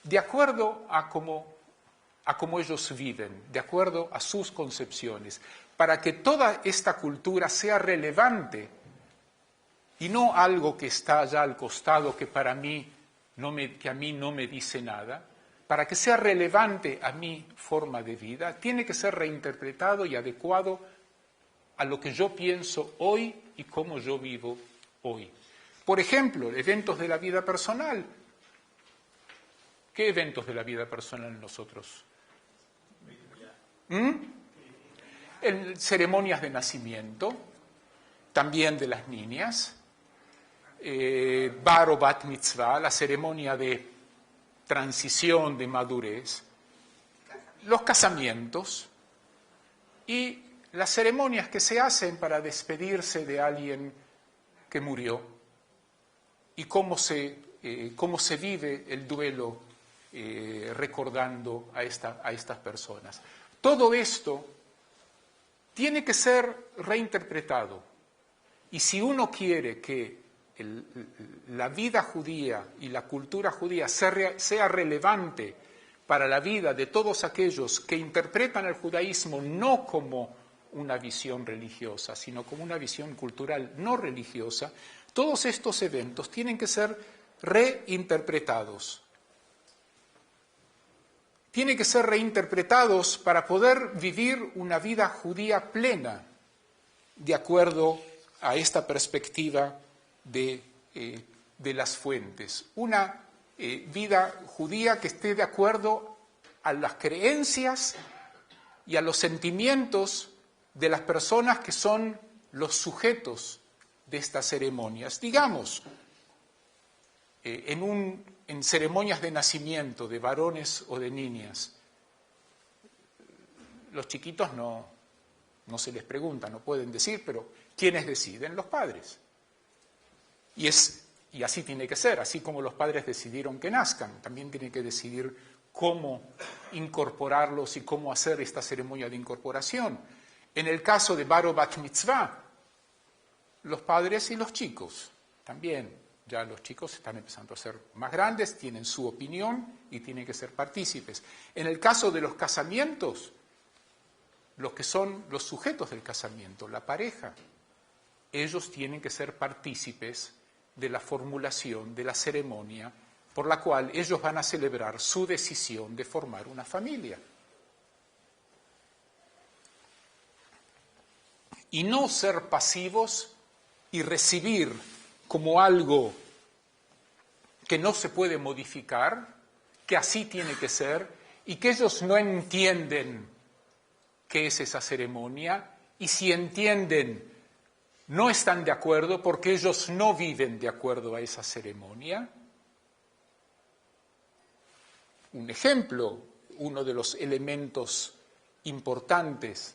de acuerdo a cómo ellos viven, de acuerdo a sus concepciones, para que toda esta cultura sea relevante y no algo que está allá al costado que a mí no me dice nada. Para que sea relevante a mi forma de vida, tiene que ser reinterpretado y adecuado a lo que yo pienso hoy y cómo yo vivo hoy. Por ejemplo, eventos de la vida personal. ¿Qué eventos de la vida personal nosotros? Ceremonias de nacimiento, también de las niñas, bar o bat mitzvah, la ceremonia de transición, de madurez, los casamientos y las ceremonias que se hacen para despedirse de alguien que murió y cómo se vive el duelo recordando a estas personas. Todo esto tiene que ser reinterpretado y si uno quiere que la vida judía y la cultura judía sea relevante para la vida de todos aquellos que interpretan el judaísmo no como una visión religiosa, sino como una visión cultural no religiosa, todos estos eventos tienen que ser reinterpretados. Tienen que ser reinterpretados para poder vivir una vida judía plena, de acuerdo a esta perspectiva de las fuentes. Una vida judía que esté de acuerdo a las creencias y a los sentimientos de las personas que son los sujetos de estas ceremonias. Digamos, en ceremonias de nacimiento de varones o de niñas, los chiquitos no se les pregunta, no pueden decir, pero ¿quiénes deciden? Los padres. Y así tiene que ser, así como los padres decidieron que nazcan, también tienen que decidir cómo incorporarlos y cómo hacer esta ceremonia de incorporación. En el caso de Bar o Bat Mitzvah, los padres y los chicos también. Ya los chicos están empezando a ser más grandes, tienen su opinión y tienen que ser partícipes. En el caso de los casamientos, los que son los sujetos del casamiento, la pareja, ellos tienen que ser partícipes de la formulación de la ceremonia por la cual ellos van a celebrar su decisión de formar una familia. Y no ser pasivos y recibir como algo que no se puede modificar, que así tiene que ser, y que ellos no entienden qué es esa ceremonia, y si entienden, no están de acuerdo porque ellos no viven de acuerdo a esa ceremonia. Un ejemplo, uno de los elementos importantes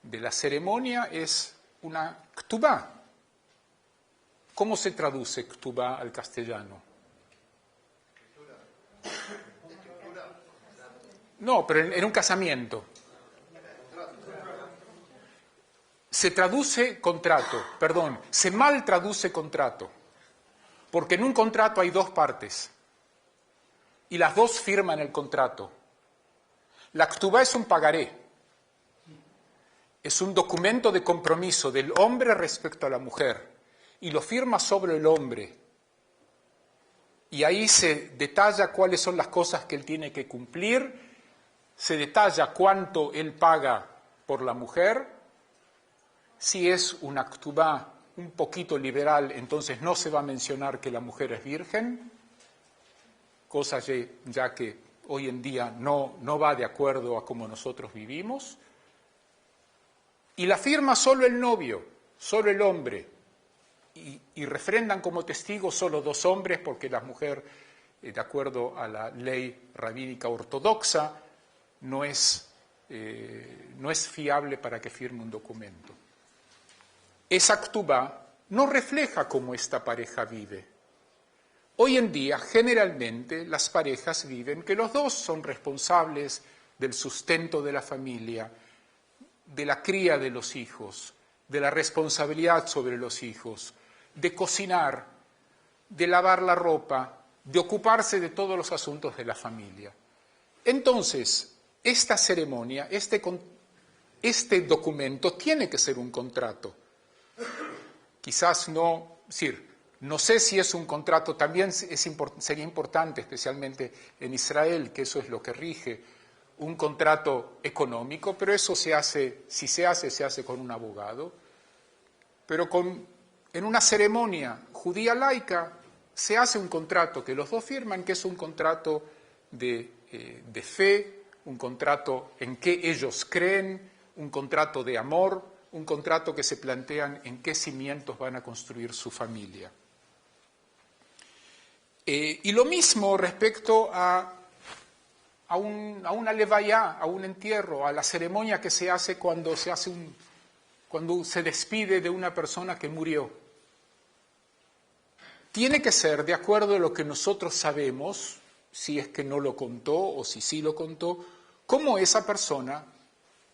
de la ceremonia es una ktubá. ¿Cómo se traduce ktubá al castellano? No, pero en un casamiento. Se traduce contrato, perdón, se mal traduce contrato, porque en un contrato hay dos partes y las dos firman el contrato. La ktubá es un pagaré, es un documento de compromiso del hombre respecto a la mujer y lo firma sobre el hombre. Y ahí se detalla cuáles son las cosas que él tiene que cumplir, se detalla cuánto él paga por la mujer. Si es una ktubá un poquito liberal, entonces no se va a mencionar que la mujer es virgen, cosa ya que hoy en día no va de acuerdo a cómo nosotros vivimos. Y la firma solo el novio, solo el hombre, y refrendan como testigos solo dos hombres, porque la mujer, de acuerdo a la ley rabínica ortodoxa, no es fiable para que firme un documento. Esa ktubá no refleja cómo esta pareja vive. Hoy en día, generalmente, las parejas viven que los dos son responsables del sustento de la familia, de la cría de los hijos, de la responsabilidad sobre los hijos, de cocinar, de lavar la ropa, de ocuparse de todos los asuntos de la familia. Entonces, esta ceremonia, este documento tiene que ser un contrato. Quizás no sé si es un contrato, también sería importante, especialmente en Israel, que eso es lo que rige, un contrato económico, pero eso se hace con un abogado. Pero en una ceremonia judía laica se hace un contrato que los dos firman, que es un contrato de fe, un contrato en que ellos creen, un contrato de amor, un contrato que se plantean en qué cimientos van a construir su familia. Y lo mismo respecto a una levaya, a un entierro, a la ceremonia que se hace cuando se despide de una persona que murió. Tiene que ser de acuerdo a lo que nosotros sabemos, si es que no lo contó o si sí lo contó, cómo esa persona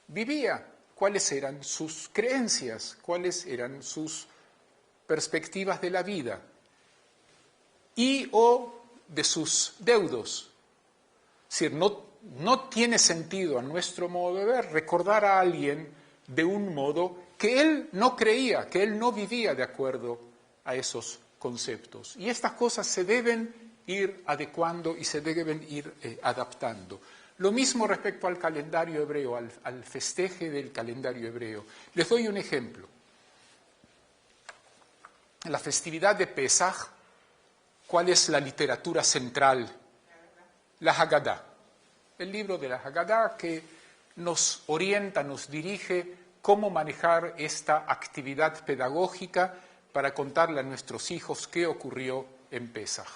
vivía, cuáles eran sus creencias, cuáles eran sus perspectivas de la vida y o de sus deudos. Es decir, no tiene sentido a nuestro modo de ver recordar a alguien de un modo que él no creía, que él no vivía de acuerdo a esos conceptos. Y estas cosas se deben ir adecuando y se deben ir adaptando. Lo mismo respecto al calendario hebreo, al festeje del calendario hebreo. Les doy un ejemplo. La festividad de Pesaj ¿Cuál es la literatura central? La Haggadah. El libro de la Haggadah que nos orienta, nos dirige cómo manejar esta actividad pedagógica para contarle a nuestros hijos qué ocurrió en Pesaj.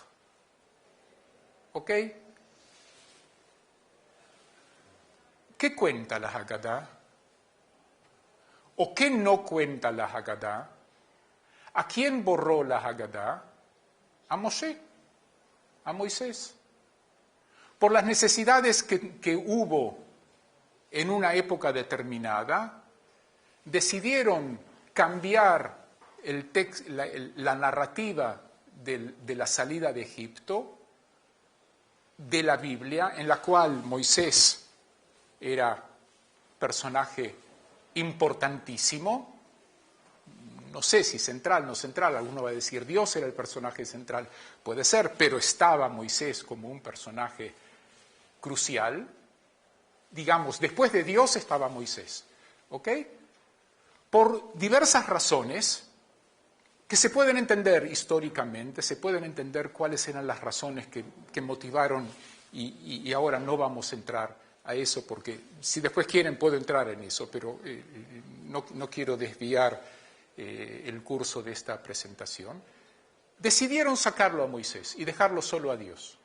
¿Ok? ¿Qué cuenta la Haggadah? ¿O qué no cuenta la Haggadah? ¿A quién borró la Haggadah? A Moshe, a Moisés. Por las necesidades que hubo en una época determinada, decidieron cambiar la narrativa de la salida de Egipto, de la Biblia, en la cual Moisés era personaje importantísimo, no sé si central, no central, alguno va a decir Dios era el personaje central, puede ser, pero estaba Moisés como un personaje crucial, digamos, después de Dios estaba Moisés, ¿ok? Por diversas razones que se pueden entender históricamente, se pueden entender cuáles eran las razones que motivaron, y ahora no vamos a entrar a eso, porque si después quieren puedo entrar en eso, pero no quiero desviar el curso de esta presentación. Decidieron sacarlo a Moisés y dejarlo solo a Dios.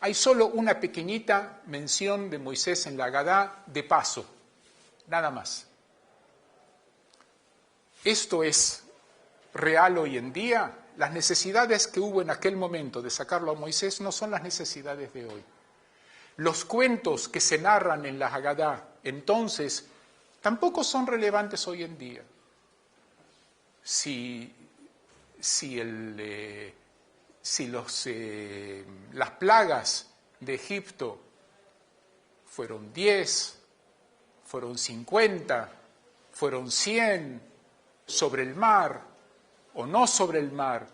Hay solo una pequeñita mención de Moisés en la Haggadah de paso, nada más. ¿Esto es real hoy en día? Las necesidades que hubo en aquel momento de sacarlo a Moisés no son las necesidades de hoy. Los cuentos que se narran en la Haggadah entonces tampoco son relevantes hoy en día. Las plagas de Egipto fueron 10, fueron 50, fueron 100 sobre el mar o no sobre el mar.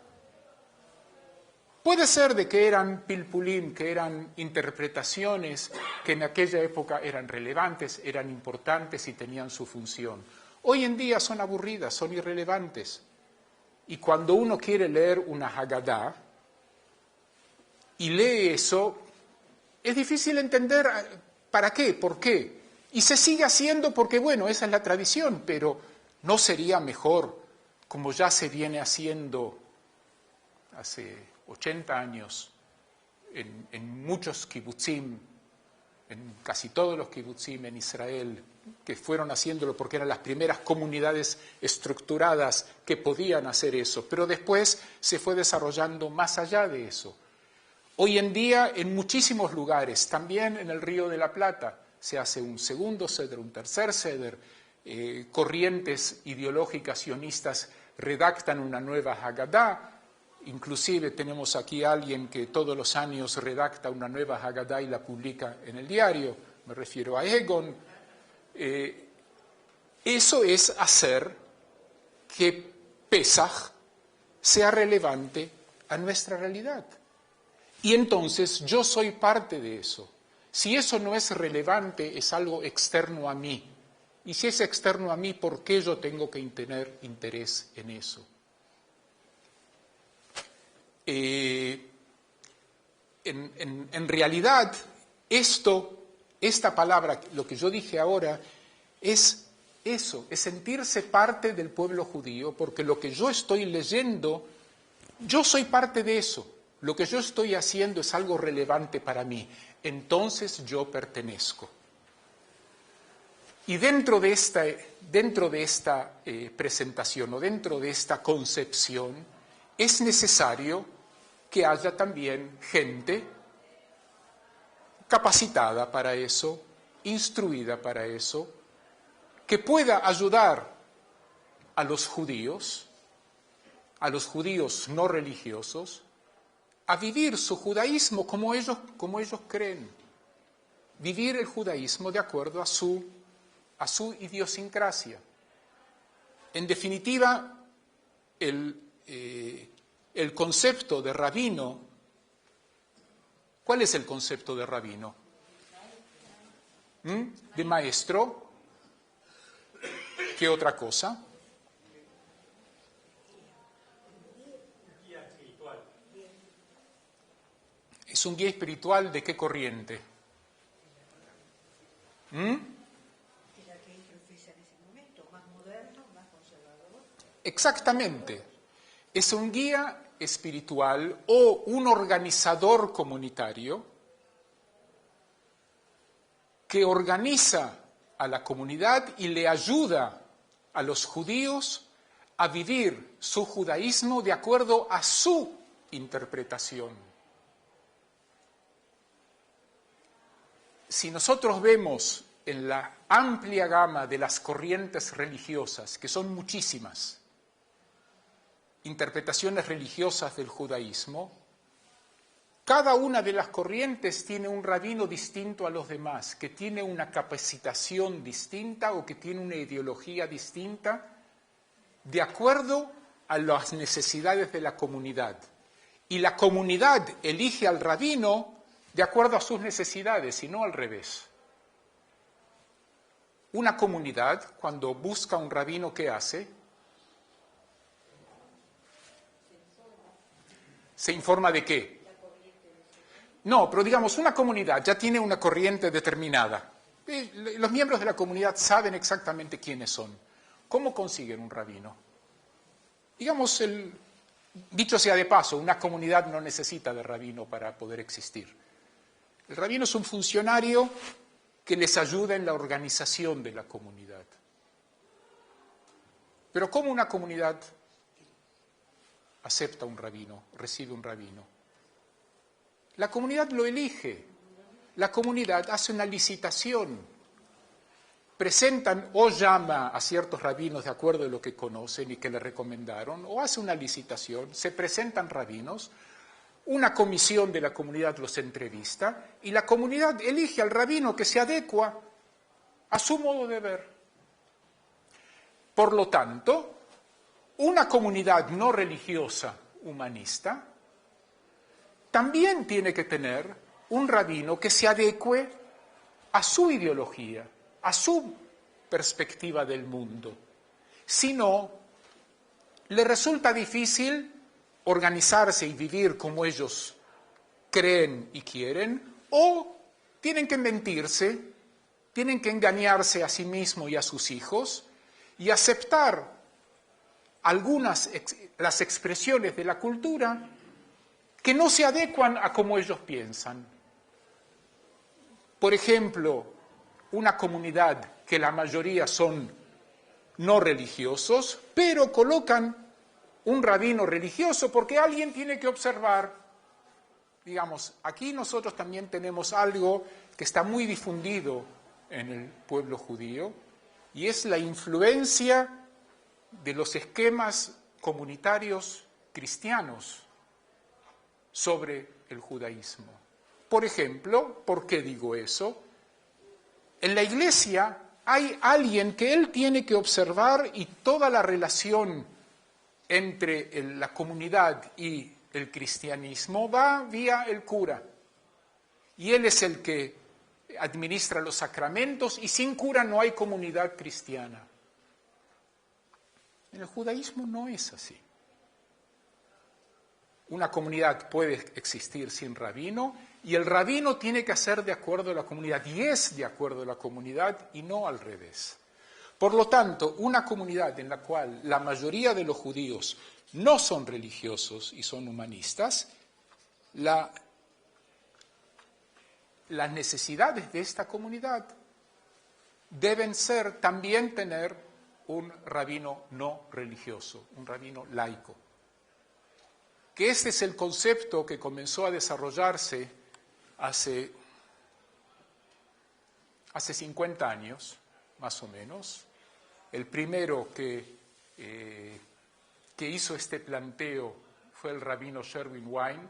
Puede ser de que eran pilpulim, que eran interpretaciones que en aquella época eran relevantes, eran importantes y tenían su función. Hoy en día son aburridas, son irrelevantes. Y cuando uno quiere leer una Haggadah y lee eso, es difícil entender para qué, por qué. Y se sigue haciendo porque, bueno, esa es la tradición, pero ¿no sería mejor, como ya se viene haciendo hace 80 años en muchos kibutzim, en casi todos los kibutzim en Israel, que fueron haciéndolo porque eran las primeras comunidades estructuradas que podían hacer eso, pero después se fue desarrollando más allá de eso. Hoy en día, en muchísimos lugares, también en el Río de la Plata, se hace un segundo seder, un tercer seder, corrientes ideológicas sionistas redactan una nueva Haggadah. Inclusive tenemos aquí a alguien que todos los años redacta una nueva Haggadah y la publica en el diario, me refiero a Egon. Eso es hacer que Pesaj sea relevante a nuestra realidad. Y entonces yo soy parte de eso. Si eso no es relevante, es algo externo a mí. Y si es externo a mí, ¿por qué yo tengo que tener interés en eso? En realidad, esta palabra, lo que yo dije ahora, es eso, es sentirse parte del pueblo judío, porque lo que yo estoy leyendo, yo soy parte de eso. Lo que yo estoy haciendo es algo relevante para mí. Entonces yo pertenezco. Y dentro de esta presentación o dentro de esta concepción, es necesario que haya también gente capacitada para eso, instruida para eso, que pueda ayudar a los judíos no religiosos, a vivir su judaísmo como ellos creen, vivir el judaísmo de acuerdo a su idiosincrasia. En definitiva, el concepto de rabino, ¿cuál es el concepto de rabino? De maestro. ¿Qué otra cosa? ¿Es un guía espiritual de qué corriente? Exactamente. Es un guía espiritual o un organizador comunitario que organiza a la comunidad y le ayuda a los judíos a vivir su judaísmo de acuerdo a su interpretación. Si nosotros vemos en la amplia gama de las corrientes religiosas, que son muchísimas, interpretaciones religiosas del judaísmo, cada una de las corrientes tiene un rabino distinto a los demás, que tiene una capacitación distinta o que tiene una ideología distinta de acuerdo a las necesidades de la comunidad. Y la comunidad elige al rabino de acuerdo a sus necesidades y no al revés. Una comunidad, cuando busca un rabino, ¿qué hace? ¿Se informa de qué? No, pero digamos, una comunidad ya tiene una corriente determinada. Los miembros de la comunidad saben exactamente quiénes son. ¿Cómo consiguen un rabino? Digamos, dicho sea de paso, una comunidad no necesita de rabino para poder existir. El rabino es un funcionario que les ayuda en la organización de la comunidad. Pero ¿cómo una comunidad acepta un rabino, recibe un rabino? La comunidad lo elige. La comunidad hace una licitación. Presentan o llama a ciertos rabinos de acuerdo a lo que conocen y que le recomendaron, o hace una licitación, se presentan rabinos, una comisión de la comunidad los entrevista y la comunidad elige al rabino que se adecua a su modo de ver. Por lo tanto, una comunidad no religiosa humanista también tiene que tener un rabino que se adecue a su ideología, a su perspectiva del mundo. Si no, le resulta difícil organizarse y vivir como ellos creen y quieren, o tienen que mentirse, tienen que engañarse a sí mismos y a sus hijos y aceptar las expresiones de la cultura que no se adecuan a cómo ellos piensan. Por ejemplo, una comunidad que la mayoría son no religiosos, pero colocan un rabino religioso porque alguien tiene que observar. Digamos, aquí nosotros también tenemos algo que está muy difundido en el pueblo judío y es la influencia de los esquemas comunitarios cristianos sobre el judaísmo. Por ejemplo, ¿por qué digo eso? En la iglesia hay alguien que él tiene que observar y toda la relación entre la comunidad y el cristianismo va vía el cura. Y él es el que administra los sacramentos y sin cura no hay comunidad cristiana. En el judaísmo no es así. Una comunidad puede existir sin rabino y el rabino tiene que hacer de acuerdo a la comunidad y es de acuerdo a la comunidad y no al revés. Por lo tanto, una comunidad en la cual la mayoría de los judíos no son religiosos y son humanistas, las necesidades de esta comunidad deben ser también tener un rabino no religioso, un rabino laico. Que este es el concepto que comenzó a desarrollarse hace 50 años, más o menos. El primero que hizo este planteo fue el rabino Sherwin Wine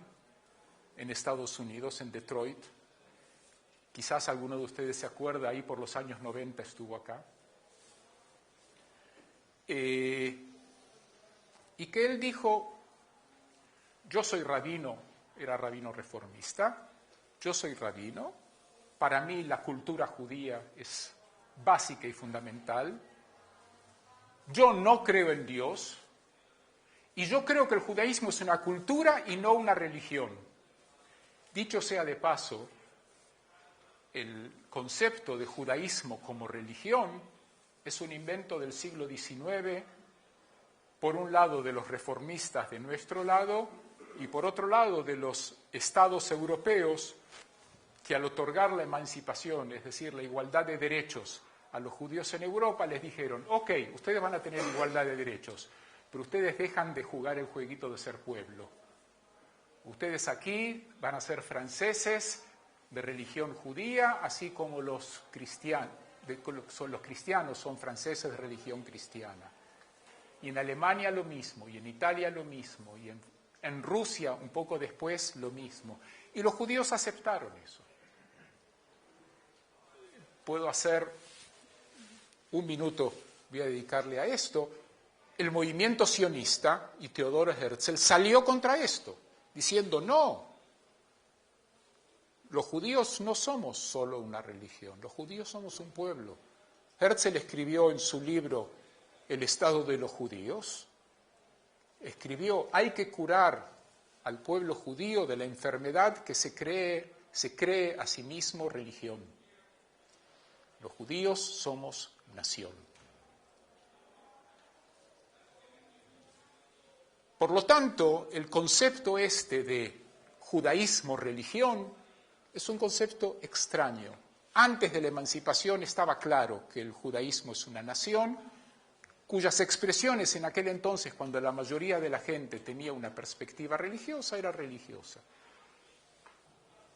en Estados Unidos, en Detroit. Quizás alguno de ustedes se acuerda, ahí por los años 90 estuvo acá. Y que él dijo, yo soy rabino, era rabino reformista, yo soy rabino, para mí la cultura judía es básica y fundamental, yo no creo en Dios, y yo creo que el judaísmo es una cultura y no una religión. Dicho sea de paso, el concepto de judaísmo como religión es un invento del siglo XIX, por un lado de los reformistas de nuestro lado y por otro lado de los estados europeos que al otorgar la emancipación, es decir, la igualdad de derechos a los judíos en Europa, les dijeron, ok, ustedes van a tener igualdad de derechos, pero ustedes dejan de jugar el jueguito de ser pueblo. Ustedes aquí van a ser franceses de religión judía, así como los cristianos son franceses de religión cristiana. Y en Alemania lo mismo, y en Italia lo mismo, y en Rusia un poco después lo mismo. Y los judíos aceptaron eso. Puedo hacer un minuto, voy a dedicarle a esto. El movimiento sionista y Theodor Herzl salió contra esto, diciendo no, los judíos no somos solo una religión, los judíos somos un pueblo. Herzl escribió en su libro El estado de los judíos, escribió, hay que curar al pueblo judío de la enfermedad que se cree a sí mismo religión. Los judíos somos nación. Por lo tanto, el concepto este de judaísmo-religión es un concepto extraño. Antes de la emancipación estaba claro que el judaísmo es una nación cuyas expresiones en aquel entonces, cuando la mayoría de la gente tenía una perspectiva religiosa, era religiosa.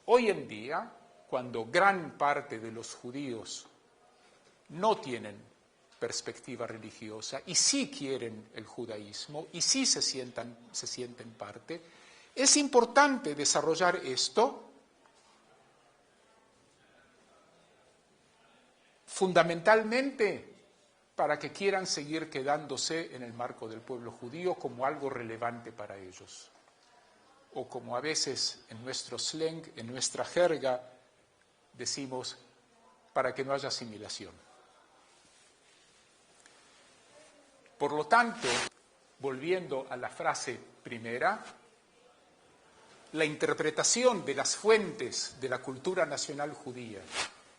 Hoy en día, cuando gran parte de los judíos no tienen perspectiva religiosa y sí quieren el judaísmo y sí se sienten parte, es importante desarrollar esto fundamentalmente para que quieran seguir quedándose en el marco del pueblo judío como algo relevante para ellos. O como a veces en nuestro slang, en nuestra jerga, decimos, para que no haya asimilación. Por lo tanto, volviendo a la frase primera, la interpretación de las fuentes de la cultura nacional judía,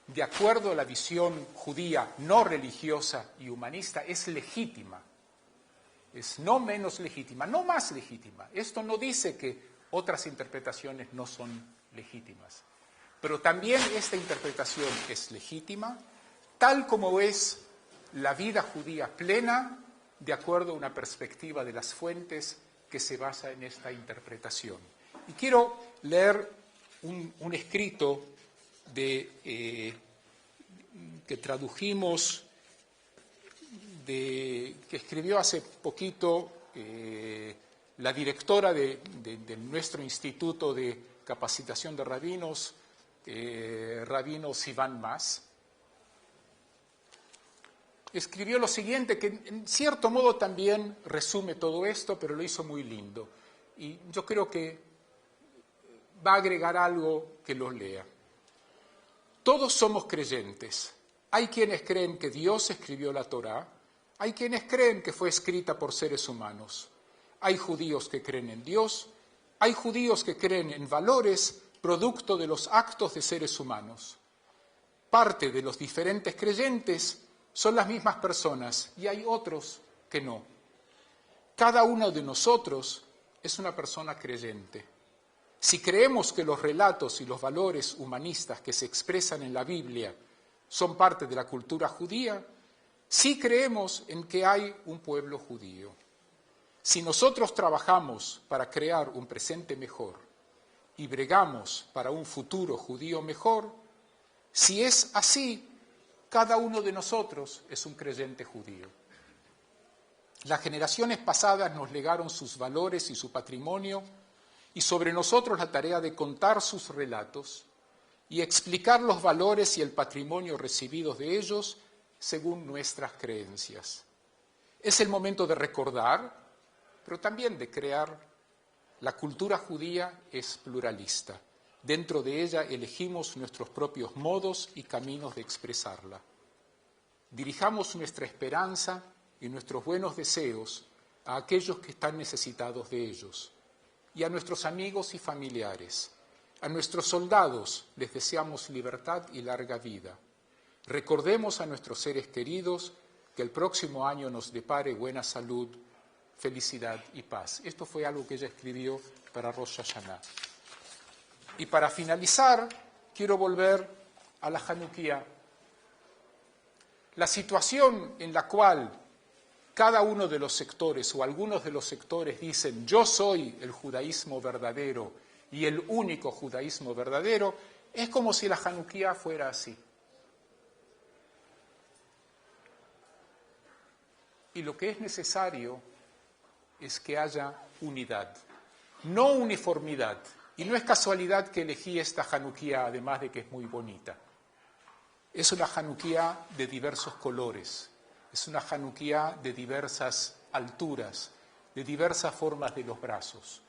de acuerdo a la visión judía no religiosa y humanista, es legítima. Es no menos legítima, no más legítima. Esto no dice que otras interpretaciones no son legítimas. Pero también esta interpretación es legítima, tal como es la vida judía plena, de acuerdo a una perspectiva de las fuentes que se basa en esta interpretación. Y quiero leer un escrito que tradujimos, que escribió hace poquito la directora de nuestro Instituto de Capacitación de Rabinos, Rabino Sivan Mas. Escribió lo siguiente, que en cierto modo también resume todo esto, pero lo hizo muy lindo. Y yo creo que va a agregar algo que lo lea. Todos somos creyentes. Hay quienes creen que Dios escribió la Torá, hay quienes creen que fue escrita por seres humanos. Hay judíos que creen en Dios, hay judíos que creen en valores producto de los actos de seres humanos. Parte de los diferentes creyentes son las mismas personas y hay otros que no. Cada uno de nosotros es una persona creyente. Si creemos que los relatos y los valores humanistas que se expresan en la Biblia son parte de la cultura judía, sí creemos en que hay un pueblo judío. Si nosotros trabajamos para crear un presente mejor y bregamos para un futuro judío mejor, si es así, cada uno de nosotros es un creyente judío. Las generaciones pasadas nos legaron sus valores y su patrimonio, y sobre nosotros la tarea de contar sus relatos y explicar los valores y el patrimonio recibidos de ellos según nuestras creencias. Es el momento de recordar, pero también de crear. La cultura judía es pluralista. Dentro de ella elegimos nuestros propios modos y caminos de expresarla. Dirijamos nuestra esperanza y nuestros buenos deseos a aquellos que están necesitados de ellos y a nuestros amigos y familiares, A nuestros soldados les deseamos libertad y larga vida. Recordemos a nuestros seres queridos, que el próximo año nos depare buena salud, felicidad y paz. Esto fue algo que ella escribió para Rosh Hashanah. Y para finalizar, quiero volver a la Hanukkah. La situación en la cual cada uno de los sectores o algunos de los sectores dicen yo soy el judaísmo verdadero y el único judaísmo verdadero, es como si la Hanukkah fuera así. Y lo que es necesario es que haya unidad, no uniformidad. Y no es casualidad que elegí esta Hanukkah, además de que es muy bonita. Es una Hanukkah de diversos colores, es una Hanukkah de diversas alturas, de diversas formas de los brazos.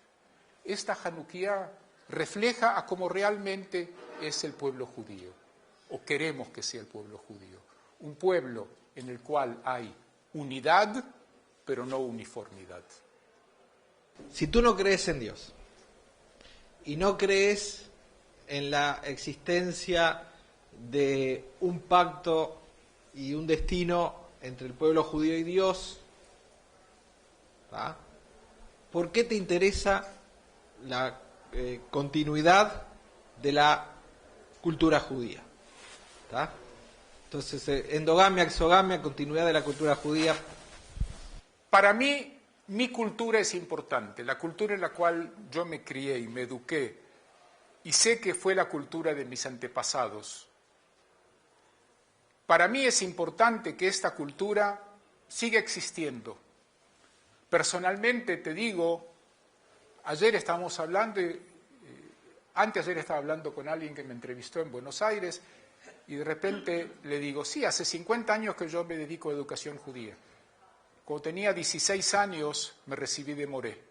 Esta Hanukkah refleja a cómo realmente es el pueblo judío, o queremos que sea el pueblo judío. Un pueblo en el cual hay unidad, pero no uniformidad. Si tú no crees en Dios y no crees en la existencia de un pacto y un destino entre el pueblo judío y Dios, ¿tá? ¿Por qué te interesa la continuidad de la cultura judía? ¿Tá? Entonces, endogamia, exogamia, continuidad de la cultura judía. Para mí, mi cultura es importante, la cultura en la cual yo me crié y me eduqué, y sé que fue la cultura de mis antepasados. Para mí es importante que esta cultura siga existiendo. Personalmente te digo, ayer estábamos hablando, anteayer estaba hablando con alguien que me entrevistó en Buenos Aires, y de repente le digo, sí, hace 50 años que yo me dedico a educación judía. Cuando tenía 16 años me recibí de Moré.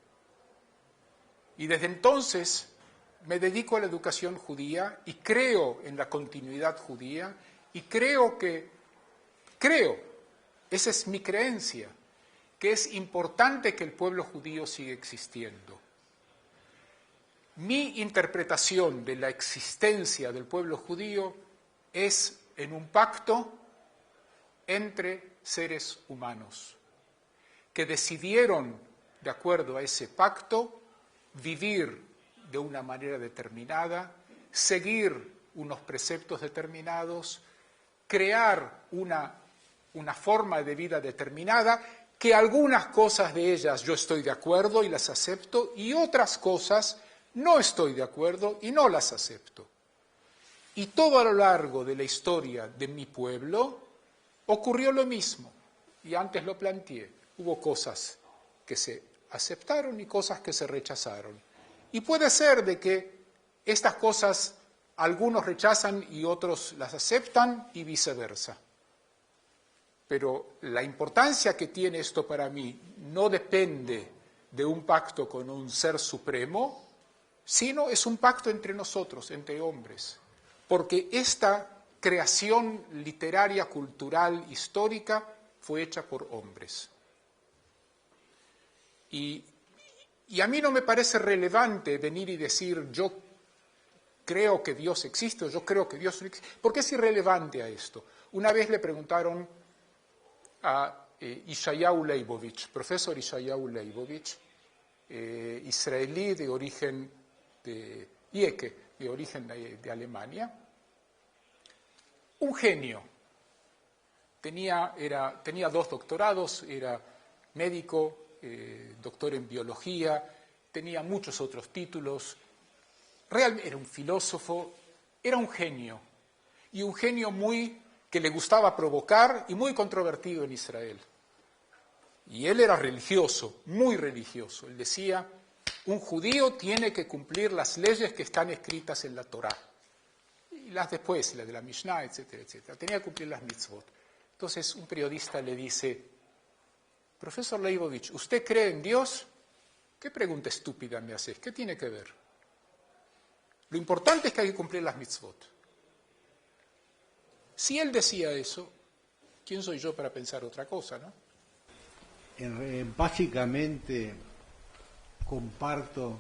Y desde entonces me dedico a la educación judía y creo en la continuidad judía y creo, esa es mi creencia, que es importante que el pueblo judío siga existiendo. Mi interpretación de la existencia del pueblo judío es en un pacto entre seres humanos que decidieron, de acuerdo a ese pacto, vivir de una manera determinada, seguir unos preceptos determinados, crear una forma de vida determinada, que algunas cosas de ellas yo estoy de acuerdo y las acepto, y otras cosas no estoy de acuerdo y no las acepto. Y todo a lo largo de la historia de mi pueblo ocurrió lo mismo, y antes lo planteé. Hubo cosas que se aceptaron y cosas que se rechazaron. Y puede ser de que estas cosas algunos rechazan y otros las aceptan y viceversa. Pero la importancia que tiene esto para mí no depende de un pacto con un ser supremo, sino es un pacto entre nosotros, entre hombres. Porque esta creación literaria, cultural, histórica, fue hecha por hombres. Y a mí no me parece relevante venir y decir yo creo que Dios existe o yo creo que Dios no existe. ¿Por qué es irrelevante a esto? Una vez le preguntaron a Yeshayahu Leibovich, profesor Yeshayahu Leibovich, israelí de origen de Yeke, de origen de Alemania, un genio. Tenía 2 doctorados, era médico, doctor en biología, tenía muchos otros títulos, realmente era un filósofo, era un genio, y un genio que le gustaba provocar y muy controvertido en Israel. Y él era religioso, muy religioso. Él decía, un judío tiene que cumplir las leyes que están escritas en la Torá, y las después, las de la Mishnah, etcétera, etcétera. Tenía que cumplir las mitzvot. Entonces un periodista le dice, profesor Leibovich, ¿usted cree en Dios? ¿Qué pregunta estúpida me haces? ¿Qué tiene que ver? Lo importante es que hay que cumplir las mitzvot. Si él decía eso, ¿quién soy yo para pensar otra cosa, no? Básicamente comparto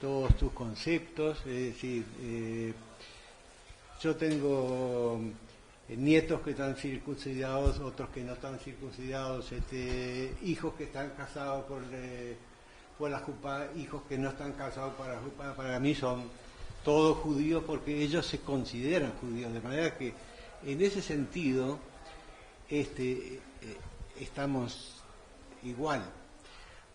todos tus conceptos. Es decir, yo tengo nietos que están circuncidados, otros que no están circuncidados, hijos que están casados por la jupá, hijos que no están casados por la jupá. Para mí son todos judíos porque ellos se consideran judíos, de manera que en ese sentido estamos igual.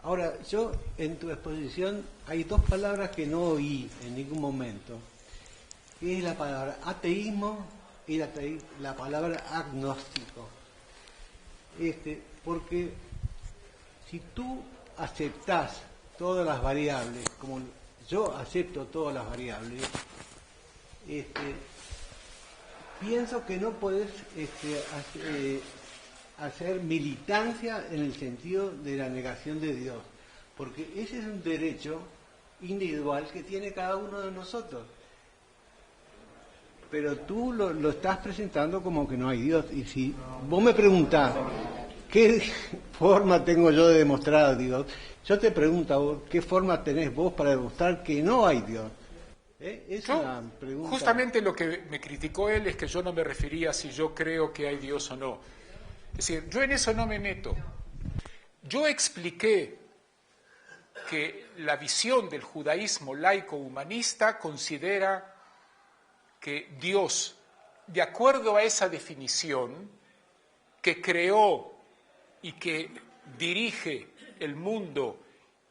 Ahora, yo en tu exposición hay dos palabras que no oí en ningún momento, que es la palabra ateísmo y la palabra agnóstico. Porque si tú aceptás todas las variables, como yo acepto todas las variables, pienso que no podés hacer militancia en el sentido de la negación de Dios, porque ese es un derecho individual que tiene cada uno de nosotros. Pero tú lo estás presentando como que no hay Dios. Y si vos me preguntás qué forma tengo yo de demostrar a Dios, yo te pregunto a vos, ¿qué forma tenés vos para demostrar que no hay Dios? Es una pregunta. Justamente lo que me criticó él es que yo no me refería a si yo creo que hay Dios o no. Es decir, yo en eso no me meto. Yo expliqué que la visión del judaísmo laico humanista considera que Dios, de acuerdo a esa definición, que creó y que dirige el mundo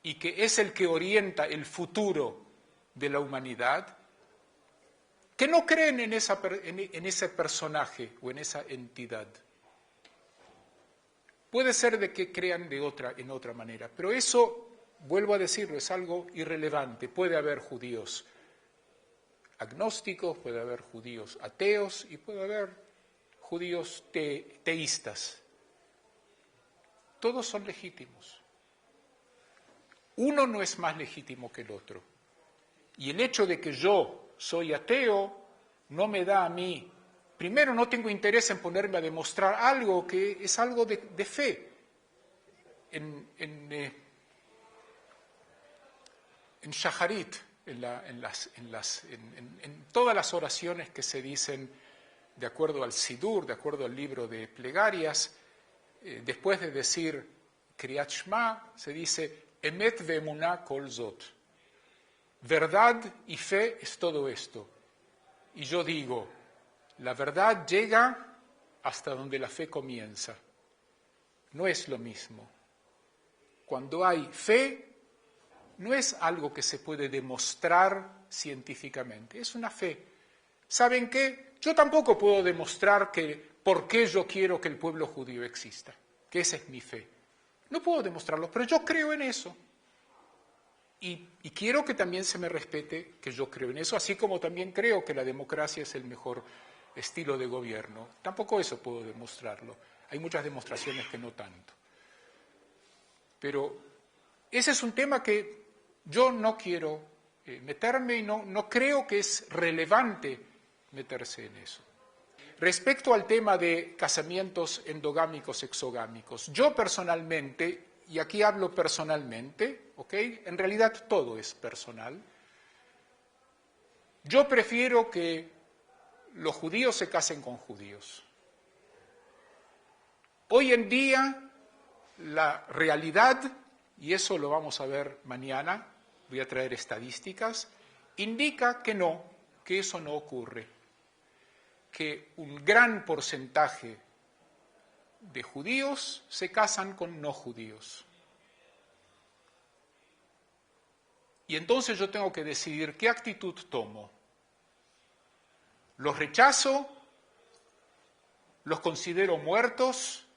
y que es el que orienta el futuro de la humanidad, que no creen en ese personaje o en esa entidad. Puede ser de que crean en otra manera, pero eso, vuelvo a decirlo, es algo irrelevante. Puede haber judíos agnósticos, puede haber judíos ateos y puede haber judíos teístas. Todos son legítimos. Uno no es más legítimo que el otro. Y el hecho de que yo soy ateo no me da a mí, primero no tengo interés en ponerme a demostrar algo que es algo de fe. En Shacharit, en todas las oraciones que se dicen de acuerdo al Sidur, de acuerdo al libro de plegarias, después de decir Kriyat Shema, se dice Emet ve'emunah kol zot. Verdad y fe es todo esto. Y yo digo, la verdad llega hasta donde la fe comienza. No es lo mismo. Cuando hay fe, no es algo que se puede demostrar científicamente, es una fe. ¿Saben qué? Yo tampoco puedo demostrar por qué yo quiero que el pueblo judío exista, que esa es mi fe. No puedo demostrarlo, pero yo creo en eso. Y quiero que también se me respete que yo creo en eso, así como también creo que la democracia es el mejor estilo de gobierno. Tampoco eso puedo demostrarlo. Hay muchas demostraciones que no tanto. Pero ese es un tema que yo no quiero meterme y no creo que es relevante meterse en eso. Respecto al tema de casamientos endogámicos, exogámicos, yo personalmente, y aquí hablo personalmente, ¿ok? En realidad todo es personal, yo prefiero que los judíos se casen con judíos. Hoy en día, la realidad, y eso lo vamos a ver mañana, voy a traer estadísticas, indica que no, que eso no ocurre, que un gran porcentaje de judíos se casan con no judíos. Y entonces yo tengo que decidir qué actitud tomo. ¿Los rechazo? ¿Los considero muertos?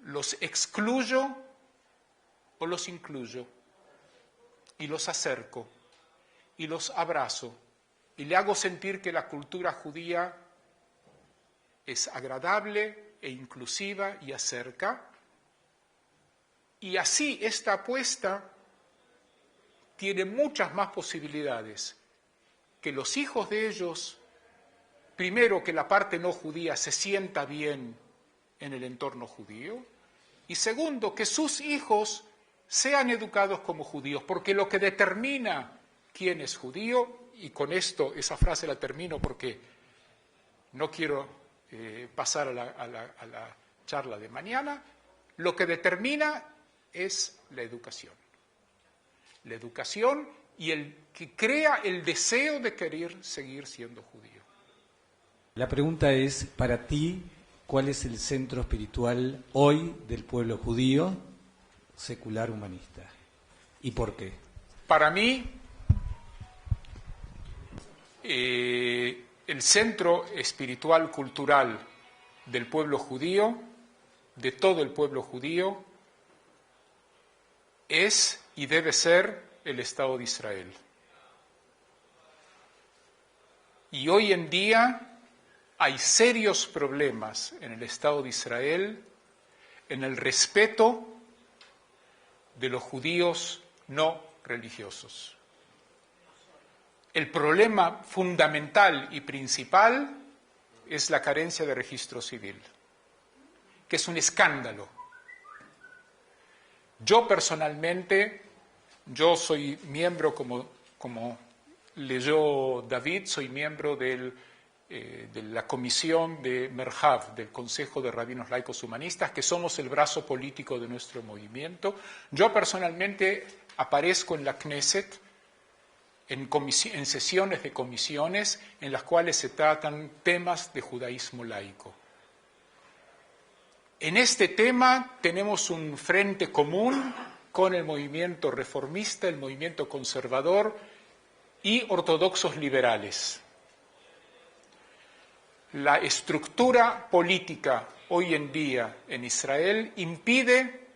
¿Los excluyo o los incluyo? Y los acerco y los abrazo y le hago sentir que la cultura judía es agradable e inclusiva y acerca. Y así esta apuesta tiene muchas más posibilidades que los hijos de ellos, primero que la parte no judía se sienta bien en el entorno judío, y segundo que sus hijos sean educados como judíos, porque lo que determina quién es judío, y con esto, esa frase la termino porque no quiero pasar a la charla de mañana, lo que determina es la educación. La educación y el que crea el deseo de querer seguir siendo judío. La pregunta es, para ti, ¿cuál es el centro espiritual hoy del pueblo judío secular humanista? ¿Y por qué? Para mí, el centro espiritual cultural del pueblo judío, de todo el pueblo judío, es y debe ser el Estado de Israel. Y hoy en día hay serios problemas en el Estado de Israel en el respeto de los judíos no religiosos. El problema fundamental y principal es la carencia de registro civil, que es un escándalo. Yo personalmente, yo soy miembro, como leyó David, soy miembro de la comisión de Merhav, del Consejo de Rabinos Laicos Humanistas, que somos el brazo político de nuestro movimiento. Yo personalmente aparezco en la Knesset en sesiones de comisiones en las cuales se tratan temas de judaísmo laico. En este tema tenemos un frente común con el movimiento reformista, el movimiento conservador y ortodoxos liberales. La estructura política hoy en día en Israel impide,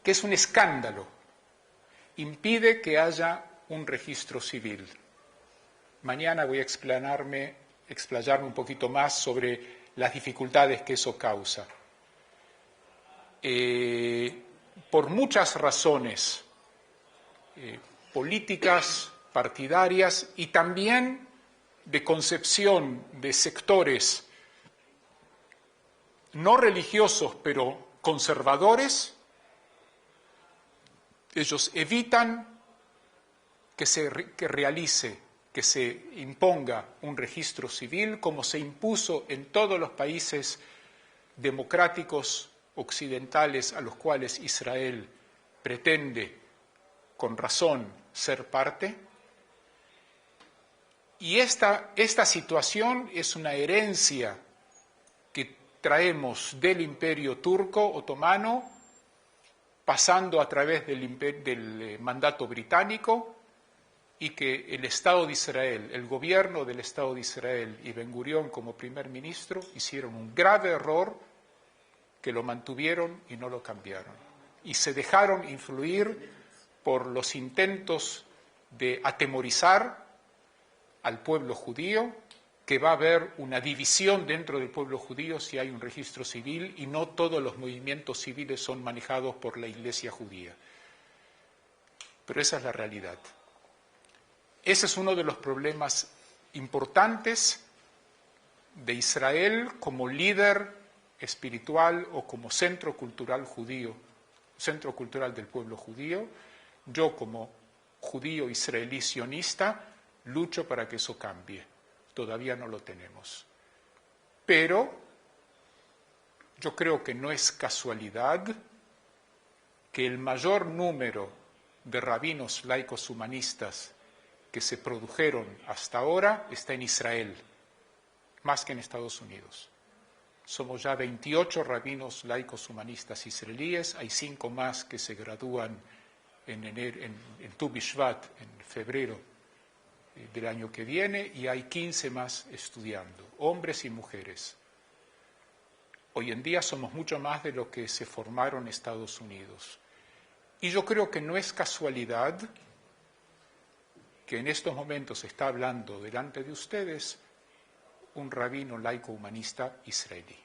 que es un escándalo, impide que haya un registro civil. Mañana voy a explayarme un poquito más sobre las dificultades que eso causa. Por muchas razones políticas, partidarias y también de concepción de sectores no religiosos pero conservadores, ellos evitan que se imponga un registro civil como se impuso en todos los países democráticos occidentales a los cuales Israel pretende, con razón, ser parte. Y esta situación es una herencia que traemos del Imperio Turco Otomano, pasando a través del mandato británico, y que el Estado de Israel, el gobierno del Estado de Israel y Ben-Gurión como primer ministro hicieron un grave error que lo mantuvieron y no lo cambiaron. Y se dejaron influir por los intentos de atemorizar al pueblo judío, que va a haber una división dentro del pueblo judío si hay un registro civil y no todos los movimientos civiles son manejados por la Iglesia judía. Pero esa es la realidad. Ese es uno de los problemas importantes de Israel como líder espiritual o como centro cultural judío, centro cultural del pueblo judío. Yo como judío israelí sionista lucho para que eso cambie. Todavía no lo tenemos. Pero yo creo que no es casualidad que el mayor número de rabinos laicos humanistas que se produjeron hasta ahora está en Israel, más que en Estados Unidos. Somos ya 28 rabinos laicos humanistas israelíes, hay 5 más que se gradúan en Tu Bishvat, en febrero del año que viene, y hay 15 más estudiando, hombres y mujeres. Hoy en día somos mucho más de lo que se formaron en Estados Unidos. Y yo creo que no es casualidad que en estos momentos está hablando delante de ustedes un rabino laico humanista israelí.